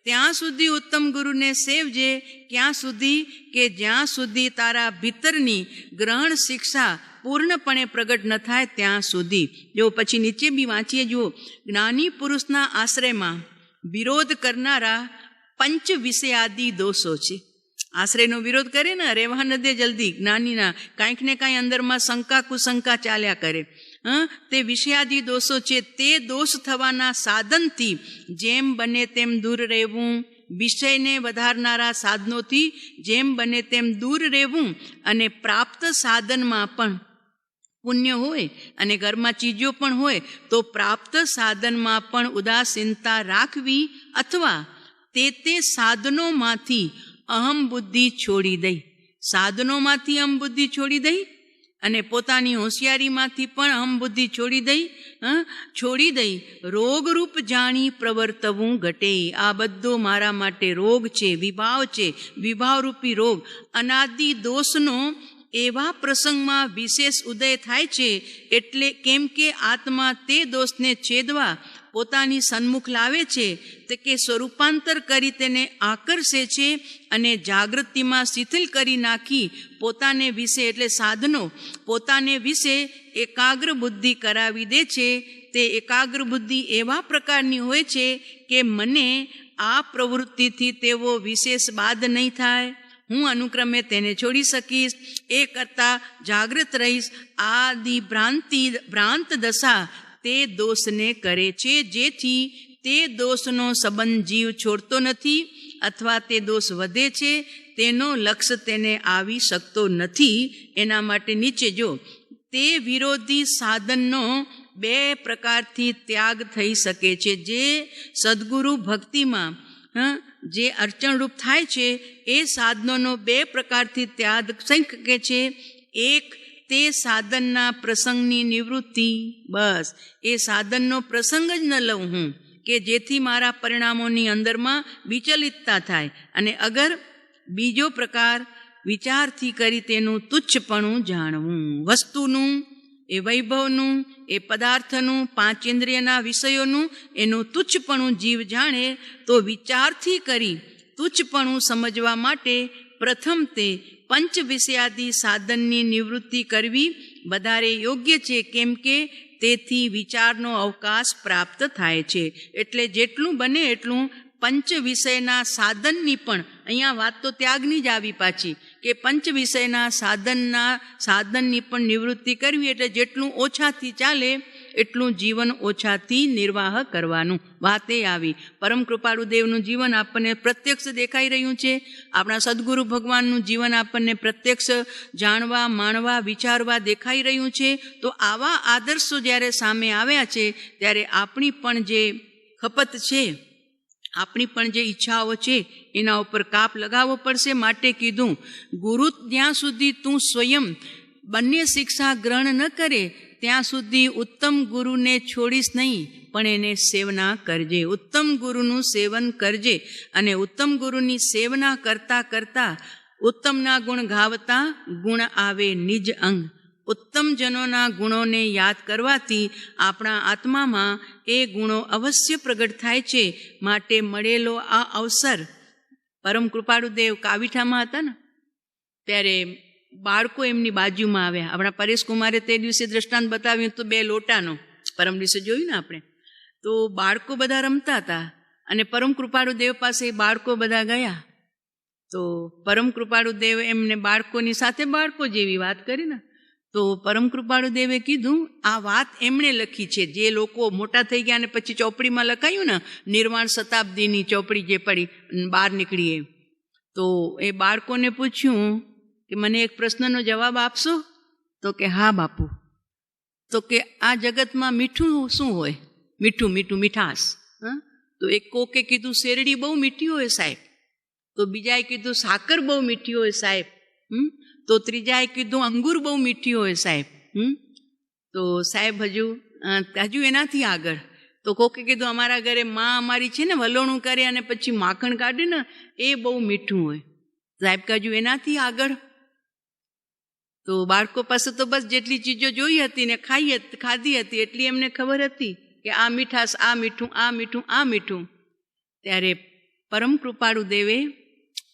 ત્યાં સુધી ઉત્તમ ગુરુને સેવજે, ક્યાં સુધી? કે જ્યાં સુધી તારા ભીતરની ગ્રહણ શિક્ષા પૂર્ણપણે પ્રગટ ન થાય ત્યાં સુધી. જો પછી નીચે બી વાંચીએ જુઓ, જ્ઞાની પુરુષના આશ્રયમાં વિરોધ કરનારા પંચ વિષયાદિ દોષો છે. આશ્રયનો વિરોધ કરે ને, રહેવા ન દે જલ્દી જ્ઞાનીના, કાંઈક ને કાંઈ અંદરમાં શંકા કુશંકા ચાલ્યા કરે, તે વિષયાદિ દોષો છે. તે દોષ થવાના સાધનથી જેમ બને તેમ દૂર રહેવું, વિષયને વધારનારા સાધનોથી જેમ બને તેમ દૂર રહેવું, અને પ્રાપ્ત સાધનમાં પણ પુણ્ય હોય અને ઘરમાં ચીજો પણ હોય તો પ્રાપ્ત સાધનમાં પણ ઉદાસીનતા રાખવી, અથવા તે સાધનોમાંથી અહમ બુદ્ધિ છોડી દઈ, સાધનોમાંથી અહમ બુદ્ધિ છોડી દઈ અને પોતાની હોશિયારીમાંથી પણ અહમ બુદ્ધિ છોડી દઈ રોગરૂપ જાણી પ્રવર્તવું ઘટે. આ બધો મારા માટે રોગ છે, વિભાવ છે, વિભાવરૂપી રોગ. અનાદિ દોષનો એવા પ્રસંગમાં વિશેષ ઉદય થાય છે. એટલે કેમ કે આત્મા તે દોષને છેદવા પોતાની સન્મુખ લાવે છે તે કે સ્વરૂપાંતર કરી તેને આકર્ષે છે અને જાગૃતિમાં શિથિલ કરી નાખી પોતાને વિશે એટલે સાધનો પોતાને વિશે એકાગ્ર બુદ્ધિ કરાવી દે છે. તે એકાગ્ર બુદ્ધિ એવા પ્રકારની હોય છે કે મને આ પ્રવૃત્તિથી તેવો વિશેષ બાદ નહીં થાય, હું અનુક્રમે તેને છોડી શકીશ, એ કરતાં જાગૃત રહીશ. આદિ ભ્રાંત દશા તે દોષને કરે છે, જેથી તે દોષનો સંબંધ જીવ છોડતો નથી અથવા તે દોષ વધે છે, તેનો લક્ષ્ય તેને આવી શકતો નથી. એના માટે નીચે જો તે વિરોધી સાધનનો બે પ્રકારથી ત્યાગ થઈ શકે છે. જે સદગુરુ ભક્તિમાં જે અડચણરૂપ થાય છે એ સાધનોનો બે પ્રકારથી ત્યાગ થઈ શકે છે. એક તે સાધનના પ્રસંગની નિવૃત્તિ, બસ એ સાધનનો પ્રસંગ જ ન લઉં હું કે જેથી મારા પરિણામોની અંદરમાં વિચલિતતા થાય. અને અગર બીજો પ્રકાર વિચારથી કરી તેનું તુચ્છપણું જાણવું, વસ્તુનું એ વૈભવનું એ પદાર્થનું પાંચ ઇન્દ્રિયના વિષયોનું એનું તુચ્છપણું જીવ જાણે તો વિચારથી કરી તુચ્છપણું સમજવા માટે પ્રથમ તે પંચ વિષયાદિ સાધનની નિવૃત્તિ કરવી વધારે યોગ્ય છે, કેમ કે તેથી વિચારનો અવકાશ પ્રાપ્ત થાય છે. એટલે જેટલું બને એટલું પંચ વિષયના સાધનની પણ, અહીંયા વાત તો ત્યાગની જ આવી પાછી કે પંચ વિષયના સાધનની પણ નિવૃત્તિ કરવી. એટલે જેટલું ઓછાથી ચાલે એટલું જીવન ઓછાથી નિર્વાહ કરવાનું. વાત એ આવી. પરમ કૃપાળુ દેવનું જીવન આપણને પ્રત્યક્ષ દેખાઈ રહ્યું છે. આપણા સદગુરુ ભગવાનનું જીવન આપણને પ્રત્યક્ષ જાણવા, માણવા, વિચારવા દેખાઈ રહ્યું છે. તો આવા આદર્શો જ્યારે સામે આવ્યા છે ત્યારે આપણી પણ જે ખપત છે, આપણી પણ જે ઈચ્છાઓ છે એના ઉપર કાપ લગાવવો પડશે. માટે કીધું ગુરુ જ્યાં સુધી તું સ્વયં બંને શિક્ષા ગ્રહણ ન કરે ત્યાં સુધી ઉત્તમ ગુરુને છોડીશ નહીં, પણ એને સેવના કરજે. ઉત્તમ ગુરુનું સેવન કરજે અને ઉત્તમ ગુરુની સેવના કરતાં કરતાં ઉત્તમના ગુણ ગાવતા ગુણ આવે નિજ અંગ. ઉત્તમ જનોના ગુણોને યાદ કરવાથી આપણા આત્મામાં એ ગુણો અવશ્ય પ્રગટ થાય છે. માટે મળેલો આ અવસર, પરમ કૃપાળુ દેવ કાવીઠામાં હતા ને ત્યારે બાળકો એમની બાજુમાં આવ્યા. આપણા પરેશકુમારે તે દિવસે દ્રષ્ટાંત બતાવ્યું તો 2 લોટાનો, પરમ દિવસે જોયું ને આપણે. તો બાળકો બધા રમતા હતા અને પરમ કૃપાળુ દેવ પાસે બાળકો બધા ગયા. તો પરમ કૃપાળુ દેવ એમને બાળકોની સાથે બાળકો જેવી વાત કરી ને, તો પરમ કૃપાળુ દેવે કીધું આ વાત એમણે લખી છે જે લોકો મોટા થઈ ગયા અને પછી ચોપડીમાં લખાયું ને, નિર્વાણ શતાબ્દીની ચોપડી જે પડી બહાર નીકળી એ. તો એ બાળકોને પૂછ્યું કે મને એક પ્રશ્નનો જવાબ આપશો? તો કે હા બાપુ. તો કે આ જગતમાં મીઠું શું હોય? મીઠું, મીઠું, મીઠાશ. તો એક કોકે કીધું શેરડી બહુ મીઠી હોય સાહેબ. તો બીજાએ કીધું સાકર બહુ મીઠી હોય સાહેબ. તો ત્રીજાએ કીધું અંગુર બહુ મીઠી હોય સાહેબ. તો સાહેબ હજુ એનાથી આગળ તો કોકે કીધું અમારા ઘરે માં અમારી છે ને વલોણું કરે અને પછી માખણ કાઢે ને એ બહુ મીઠું હોય. સાહેબ હજુ એનાથી આગળ. તો બાળકો પાસે તો બસ જેટલી ચીજો જોઈ હતી ને ખાધી હતી એટલી એમને ખબર હતી કે આ મીઠાશ, આ મીઠું, આ મીઠું, આ મીઠું. ત્યારે પરમ કૃપાળુ દેવે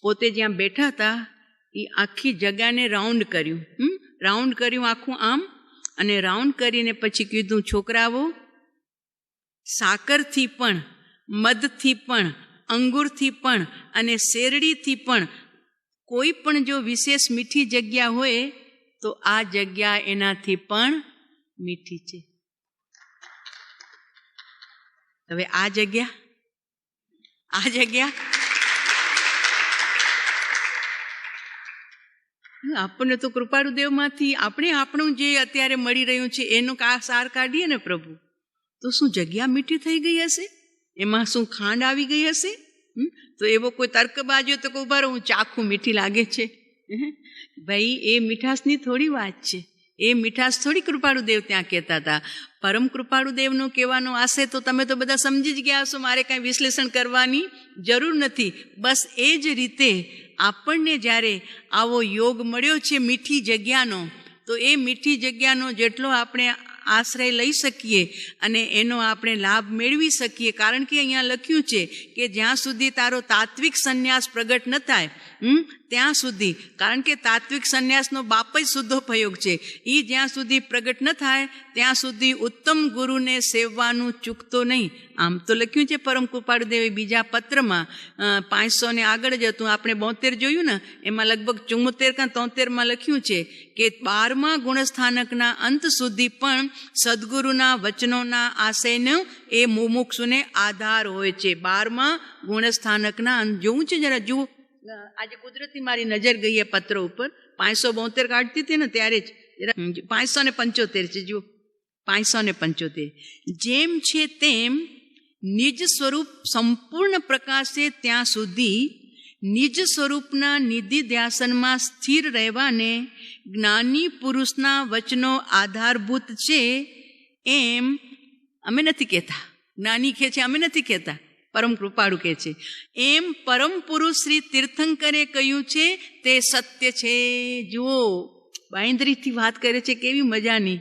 પોતે જ્યાં બેઠા હતા એ આખી જગ્યાને રાઉન્ડ કર્યું. રાઉન્ડ કર્યું આખું આમ, અને રાઉન્ડ કરીને પછી કીધું છોકરાઓ, સાકરથી પણ, મધથી પણ, અંગુરથી પણ અને શેરડીથી પણ કોઈ પણ જો વિશેષ મીઠી જગ્યા હોય તો આ જગ્યા એનાથી પણ મીઠી છે. હવે આ જગ્યા આપણને તો કૃપાળુ દેવમાંથી આપણે આપણું જે અત્યારે મળી રહ્યું છે એનું સાર કાઢીએ ને પ્રભુ, તો શું જગ્યા મીઠી થઈ ગઈ હશે? એમાં શું ખાંડ આવી ગઈ હશે? તો એવો કોઈ તર્કબાજ હોય તો ઉભા રહો, હું ચાખું મીઠી લાગે છે. ભાઈ એ મીઠાશની થોડી વાત છે, એ મીઠાશ થોડી કૃપાળુ દેવ ત્યાં કહેતા હતા. પરમ કૃપાળુ દેવનું કહેવાનો આશે તો તમે તો બધા સમજી જ ગયા હશો, મારે કાંઈ વિશ્લેષણ કરવાની જરૂર નથી. બસ એ જ રીતે આપણને જ્યારે આવો યોગ મળ્યો છે મીઠી જગ્યાનો, તો એ મીઠી જગ્યાનો જેટલો આપણે આશ્રય લઈ શકીએ અને એનો આપણે લાભ મેળવી શકીએ. કારણ કે અહીંયા લખ્યું છે કે જ્યાં સુધી તારો તાત્વિક સંન્યાસ પ્રગટ ન થાય ત્યાં સુધી, કારણ કે તાત્વિક સંન્યાસનો બાપ જ શુદ્ધોપયોગ છે, એ જ્યાં સુધી પ્રગટ ન થાય ત્યાં સુધી ઉત્તમ ગુરુને સેવવાનું ચૂકતો નહીં. આમ તો લખ્યું છે પરમ કૃપાળુ દેવે બીજા પત્રમાં 500 ને આગળ જ હતું, આપણે 72 જોયું ને, એમાં લગભગ 74 કે 73 લખ્યું છે કે 12મા ગુણસ્થાનકના અંત સુધી પણ સદગુરુના વચનોના આશયનો એ મુમુક્ષુને આધાર હોય છે. 12મા ગુણસ્થાનકના અંત જોવું છે, જરા જુઓ. આજે કુદરતી મારી નજર ગઈ એ પત્ર ઉપર, 572 કાઢતી હતી ને ત્યારે જ 575 છે, જુઓ 575. જેમ છે તેમ નિજ સ્વરૂપ સંપૂર્ણ પ્રકાશે ત્યાં સુધી નિજ સ્વરૂપના નિધિ ધ્યાસનમાં સ્થિર રહેવાને જ્ઞાની પુરુષના વચનો આધારભૂત છે એમ અમે નથી કહેતા. જ્ઞાની કહે છે, અમે નથી કહેતા, પરમ કૃપાળુ કહે છે. એમ પરમ પુરુષ શ્રી તીર્થંકરે કહ્યું છે તે સત્ય છે. જુઓ, બાંયધરીથી વાત કરે છે, કેવી મજાની.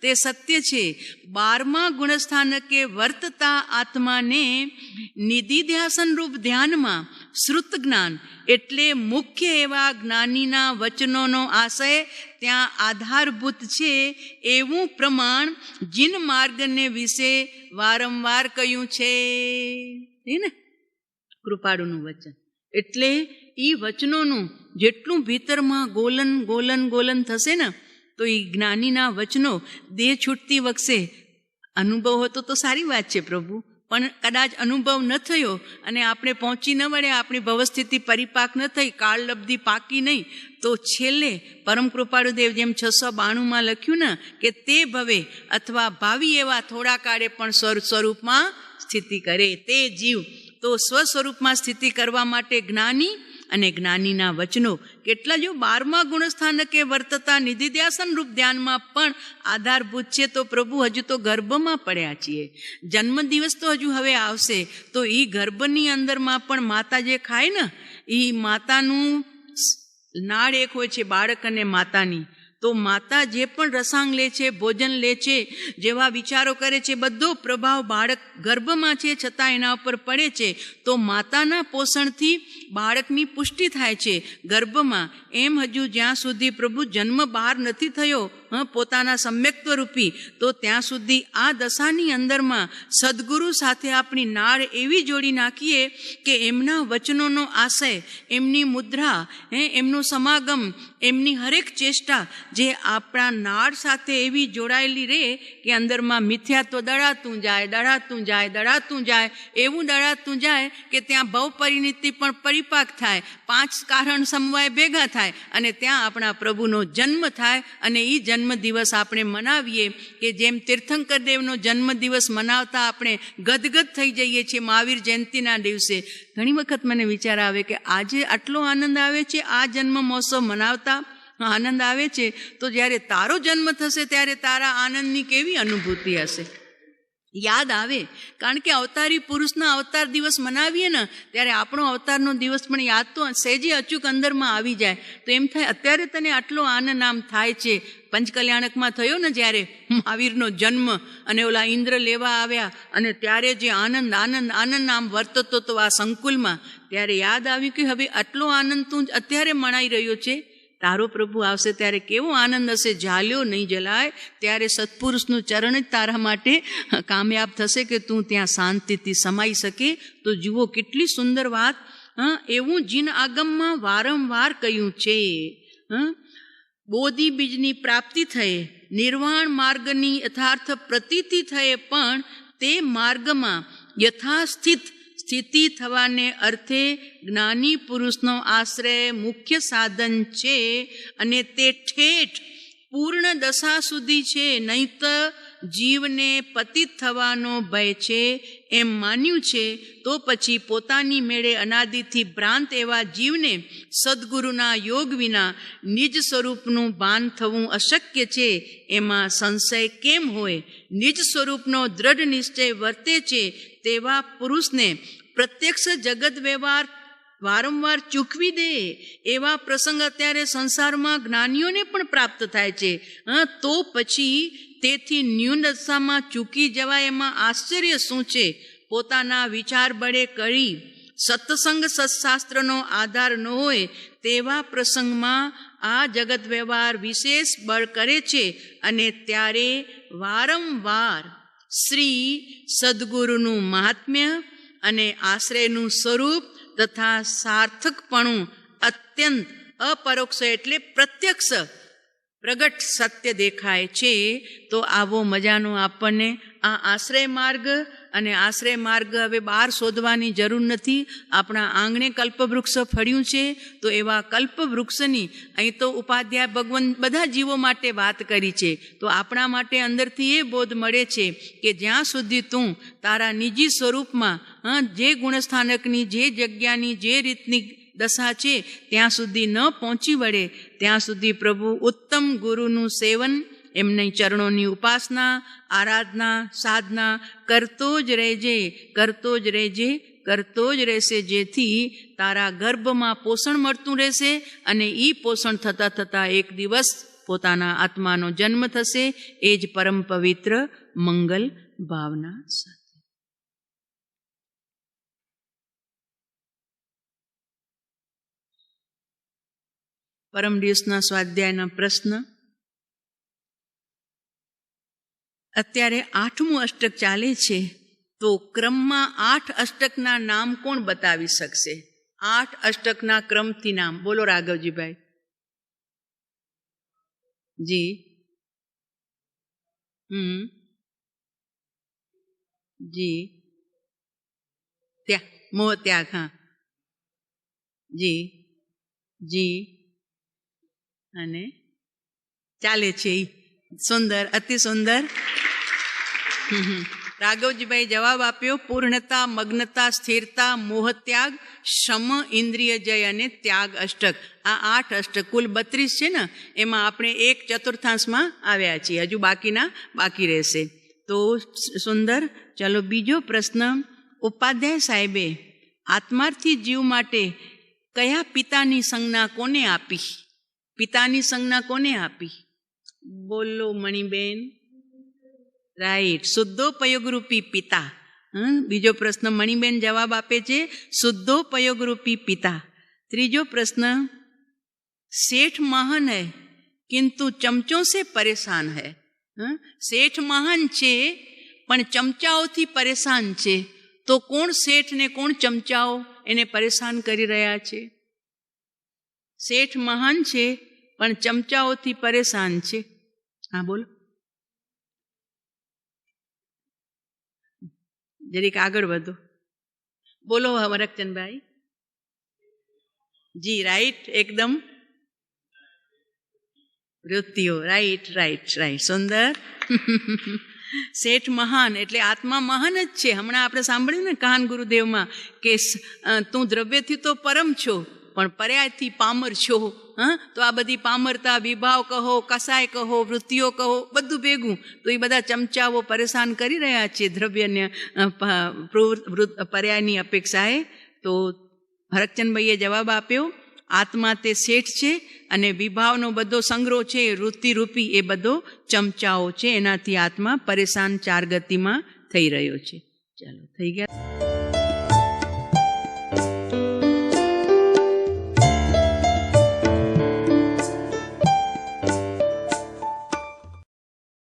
તે સત્ય છે. 12મા ગુણસ્થાનકે વર્તતા આત્માને નિધિધ્યાસન રૂપ ધ્યાનમાં શ્રુત જ્ઞાન એટલે મુખ્ય એવા જ્ઞાનીના વચનોનો આશય ત્યાં આધારભૂત છે એવું પ્રમાણ જીન માર્ગને વિશે વારંવાર કહ્યું છે. ને કૃપાળુનું વચન એટલે એ વચનોનું જેટલું ભીતરમાં ગોલન ગોલન ગોલન થશે ને, તો એ જ્ઞાનીના વચનો દેહ છૂટતી વખતે અનુભવ હતો તો સારી વાત છે પ્રભુ, પણ કદાચ અનુભવ ન થયો અને આપણે પહોંચી ન વળ્યા, આપણી ભવસ્થિતિ પરિપાક ન થઈ, કાળલબ્ધિ પાકી નહીં, તો છેલ્લે પરમ કૃપાળુ દેવ જેમ 692 લખ્યું ને કે તે ભવે અથવા ભાવિ એવા થોડા કાળે પણ સ્વરૂપમાં સ્થિતિ કરે તે જીવ. તો સ્વસ્વરૂપમાં સ્થિતિ કરવા માટે જ્ઞાની અને જ્ઞાનીના વચનો કેટલા, જો 12મા ગુણસ્થાનકે વર્તતા નિધિધ્યાસન રૂપ ધ્યાનમાં પણ આધારભૂત છે. તો પ્રભુ હજુ તો ગર્ભમાં પડ્યા છીએ, જન્મદિવસ તો હજુ હવે આવશે, તો એ ગર્ભની અંદરમાં પણ માતા જે ખાય ને, એ માતાનું નાળ એક હોય છે બાળક અને માતાની. તો માતા જે પણ રસાંગ લે છે, ભોજન લે છે, જેવા વિચારો કરે છે, બધો પ્રભાવ બાળક ગર્ભમાં છે છતાં એના ઉપર પડે છે. તો માતાના પોષણથી બાળકની પુષ્ટિ થાય છે ગર્ભમાં. એમ હજુ જ્યાં સુધી પ્રભુ જન્મ બહાર નથી થયો પોતાના સમ્યક્ત્વ રૂપી, તો ત્યાં સુધી આ દશાની અંદરમાં સદગુરુ સાથે આપણી નાળ એવી જોડી નાખીએ કે એમના વચનોનો આશય, એમની મુદ્રા, એમનું સમાગમ, એમની હરેક ચેષ્ટા જે આપણા નાળ સાથે એવી જોડાયેલી રહે કે અંદરમાં મિથ્યાત્વ દળાતું જાય, દળાતું જાય, દળાતું જાય, એવું દળાતું જાય કે ત્યાં ભવ પરિણિતિ પણ પરિપાક થાય, 5 કારણ સમવાય ભેગા થાય અને ત્યાં આપણા પ્રભુનો જન્મ થાય. અને એ જન્મદિવસ આપણે મનાવીએ કે જેમ તીર્થંકર દેવનો જન્મદિવસ મનાવતા આપણે ગદગદ થઈ જઈએ છીએ મહાવીર જયંતિના દિવસે. ઘણી વખત મને વિચાર આવે કે આજે આટલો આનંદ આવે છે આ જન્મ મહોત્સવ મનાવતા, આનંદ આવે છે, તો જ્યારે તારો જન્મ થશે ત્યારે તારા આનંદની કેવી અનુભૂતિ હશે, યાદ આવે. કારણ કે અવતારી પુરુષના અવતાર દિવસ મનાવીએ ને ત્યારે આપણો અવતારનો દિવસ પણ યાદ તો સહેજે અચૂક અંદરમાં આવી જાય. તો એમ થાય અત્યારે તને આટલો આનંદ આમ થાય છે. પંચકલ્યાણકમાં થયો ને જ્યારે મહાવીરનો જન્મ અને ઓલા ઇન્દ્ર લેવા આવ્યા અને ત્યારે જે આનંદ આનંદ આનંદ આમ વર્તતો તો આ સંકુલમાં, ત્યારે યાદ આવ્યું કે હવે આટલો આનંદ તું અત્યારે મનાઈ રહ્યો છે, તારો પ્રભુ આવશે ત્યારે કેવો આનંદ હશે. ઝાલ્યો નહીં જલાય ત્યારે સત્પુરુષનું ચરણ જ તારા માટે કામયાબ થશે કે તું ત્યાં શાંતિથી સમાઈ શકે. તો જુઓ કેટલી સુંદર વાત. એવું જીન આગમમાં વારંવાર કહ્યું છે. બોધિ બીજની પ્રાપ્તિ થયે, નિર્વાણ માર્ગની યથાર્થ પ્રતીતિ થયે, પણ તે માર્ગમાં યથાસ્થિત સ્થિતિ થવાને અર્થે જ્ઞાની પુરુષનો આશ્રય મુખ્ય સાધન છે અને તે ઠેઠ પૂર્ણ દશા સુધી છે. નહીં તો જીવને પતિત થવાનો ભય છે એમ માન્યું છે, તો પછી પોતાની મેળે અનાદિથી ભ્રાંત એવા જીવને સદગુરુના યોગ વિના નિજ સ્વરૂપનું ભાન થવું અશક્ય છે એમાં સંશય કેમ હોય. નિજ સ્વરૂપનો દ્રઢ નિશ્ચય વર્તે છે તેવા પુરુષને પ્રત્યક્ષ જગત વ્યવહાર વારંવાર ચૂકવી દે એવા પ્રસંગ અત્યારે સંસારમાં જ્ઞાનીઓને પણ પ્રાપ્ત થાય છે. તો પછી તેથી ન્યૂન દશામાં ચૂકી જવાય એમાં આશ્ચર્ય શું છે? પોતાના વિચાર બળે કરી સત્સંગ સત્શાસ્ત્રનો આધાર ન હોય તેવા પ્રસંગમાં આ જગત વ્યવહાર વિશેષ બળ કરે છે, અને ત્યારે વારંવાર શ્રી સદગુરુનું મહાત્મ્ય અને આશ્રયનું સ્વરૂપ તથા સાર્થકપણું અત્યંત અપરોક્ષ એટલે પ્રત્યક્ષ પ્રગટ સત્ય દેખાય છે. તો આવો મજાનો આપણને આ આશ્રય માર્ગ, અને આશ્રય માર્ગ હવે બહાર શોધવાની જરૂર નથી. આપણા આંગણે કલ્પવૃક્ષ ફળ્યું છે, તો એવા કલ્પવૃક્ષની અહીં તો ઉપાધ્યાય ભગવાન બધા જીવો માટે વાત કરી છે. તો આપણા માટે અંદરથી એ બોધ મળે છે કે જ્યાં સુધી તું તારા નિજી સ્વરૂપમાં જે ગુણસ્થાનકની, જે જગ્યાની, જે રીતની દશા છે ત્યાં સુધી ન પહોંચી વળે ત્યાં સુધી પ્રભુ ઉત્તમ ગુરુનું સેવન, એમની ચરણોની ઉપાસના, આરાધના, સાધના કરતો જ રહેજે, કરતો જ રહેજે, કરતો જ રહેશે. જેથી તારા ગર્ભમાં પોષણ મળતું રહેશે, અને એ પોષણ થતાં થતાં એક દિવસ પોતાના આત્માનો જન્મ થશે. એ જ પરમ પવિત્ર મંગલ ભાવના સાથે. પરમ દિવસના સ્વાધ્યાયના પ્રશ્ન. અત્યારે 8મું અષ્ટક ચાલે છે, તો ક્રમમાં 8 અષ્ટકના નામ કોણ બતાવી શકશે? 8 અષ્ટકના ક્રમથી નામ બોલો રાઘવજીભાઈ. જી. જી. મોહ ત્યાગ. હા. જી. જી. અને ચાલે છે. સુંદર, અતિ સુંદર. રાઘવજીભાઈ જવાબ આપ્યો. પૂર્ણતા, મગ્નતા, સ્થિરતા, મોહ ત્યાગ, શમ, ઇન્દ્રિય જય અને ત્યાગ અષ્ટક. આ 8 અષ્ટક કુલ 32 છે ને, એમાં આપણે 1/4 આવ્યા છીએ. હજુ બાકી રહેશે. તો સુંદર. ચલો બીજો પ્રશ્ન. ઉપાધ્યાય સાહેબે આત્માર્થી જીવ માટે કયા પિતાની સંજ્ઞા કોને આપી? પિતાની સંજ્ઞા કોને આપી? બોલો મણિબેન. રાઈટ, શુદ્ધોપયોગરૂપી પિતા. બીજો પ્રશ્ન મણિબેન જવાબ આપે છે, શુદ્ધોપયોગરૂપી પિતા. ત્રીજો પ્રશ્ન. શેઠ મહાન હૈ કિંતુ ચમચોं से परेशान है. શેઠ મહાન છે પણ ચમચાઓથી પરેશાન છે. તો કોણ શેઠ ને કોણ ચમચાઓ એને પરેશાન કરી રહ્યા છે? શેઠ મહાન છે પણ ચમચાઓથી પરેશાન છે. હા બોલો. જરીક આગળ વધો. બોલો હરકચંદભાઈ. જી રાઈટ, એકદમ વૃત્તિઓ. રાઈટ રાઈટ રાઈટ, સુંદર. શેઠ મહાન એટલે આત્મા મહાન જ છે. હમણાં આપણે સાંભળ્યું ને કાન ગુરુદેવમાં કે તું દ્રવ્યથી તો પરમ છો પણ પર્યાયથી પામર છો. તો આ બધી પામરતા, વિભાવ કહો, કસાય કહો, વૃત્તિઓ કહો, બધું ભેગું. તો એ બધા ચમચાઓ પરેશાન કરી રહ્યા છે દ્રવ્યને પર્યાયની અપેક્ષાએ. તો હરકચંદભાઈએ જવાબ આપ્યો, આત્મા તે શેઠ છે અને વિભાવનો બધો સંગ્રહ છે, વૃત્તિરૂપી એ બધો ચમચાઓ છે. એનાથી આત્મા પરેશાન 4 ગતિમાં થઈ રહ્યો છે. ચાલો, થઈ ગયા.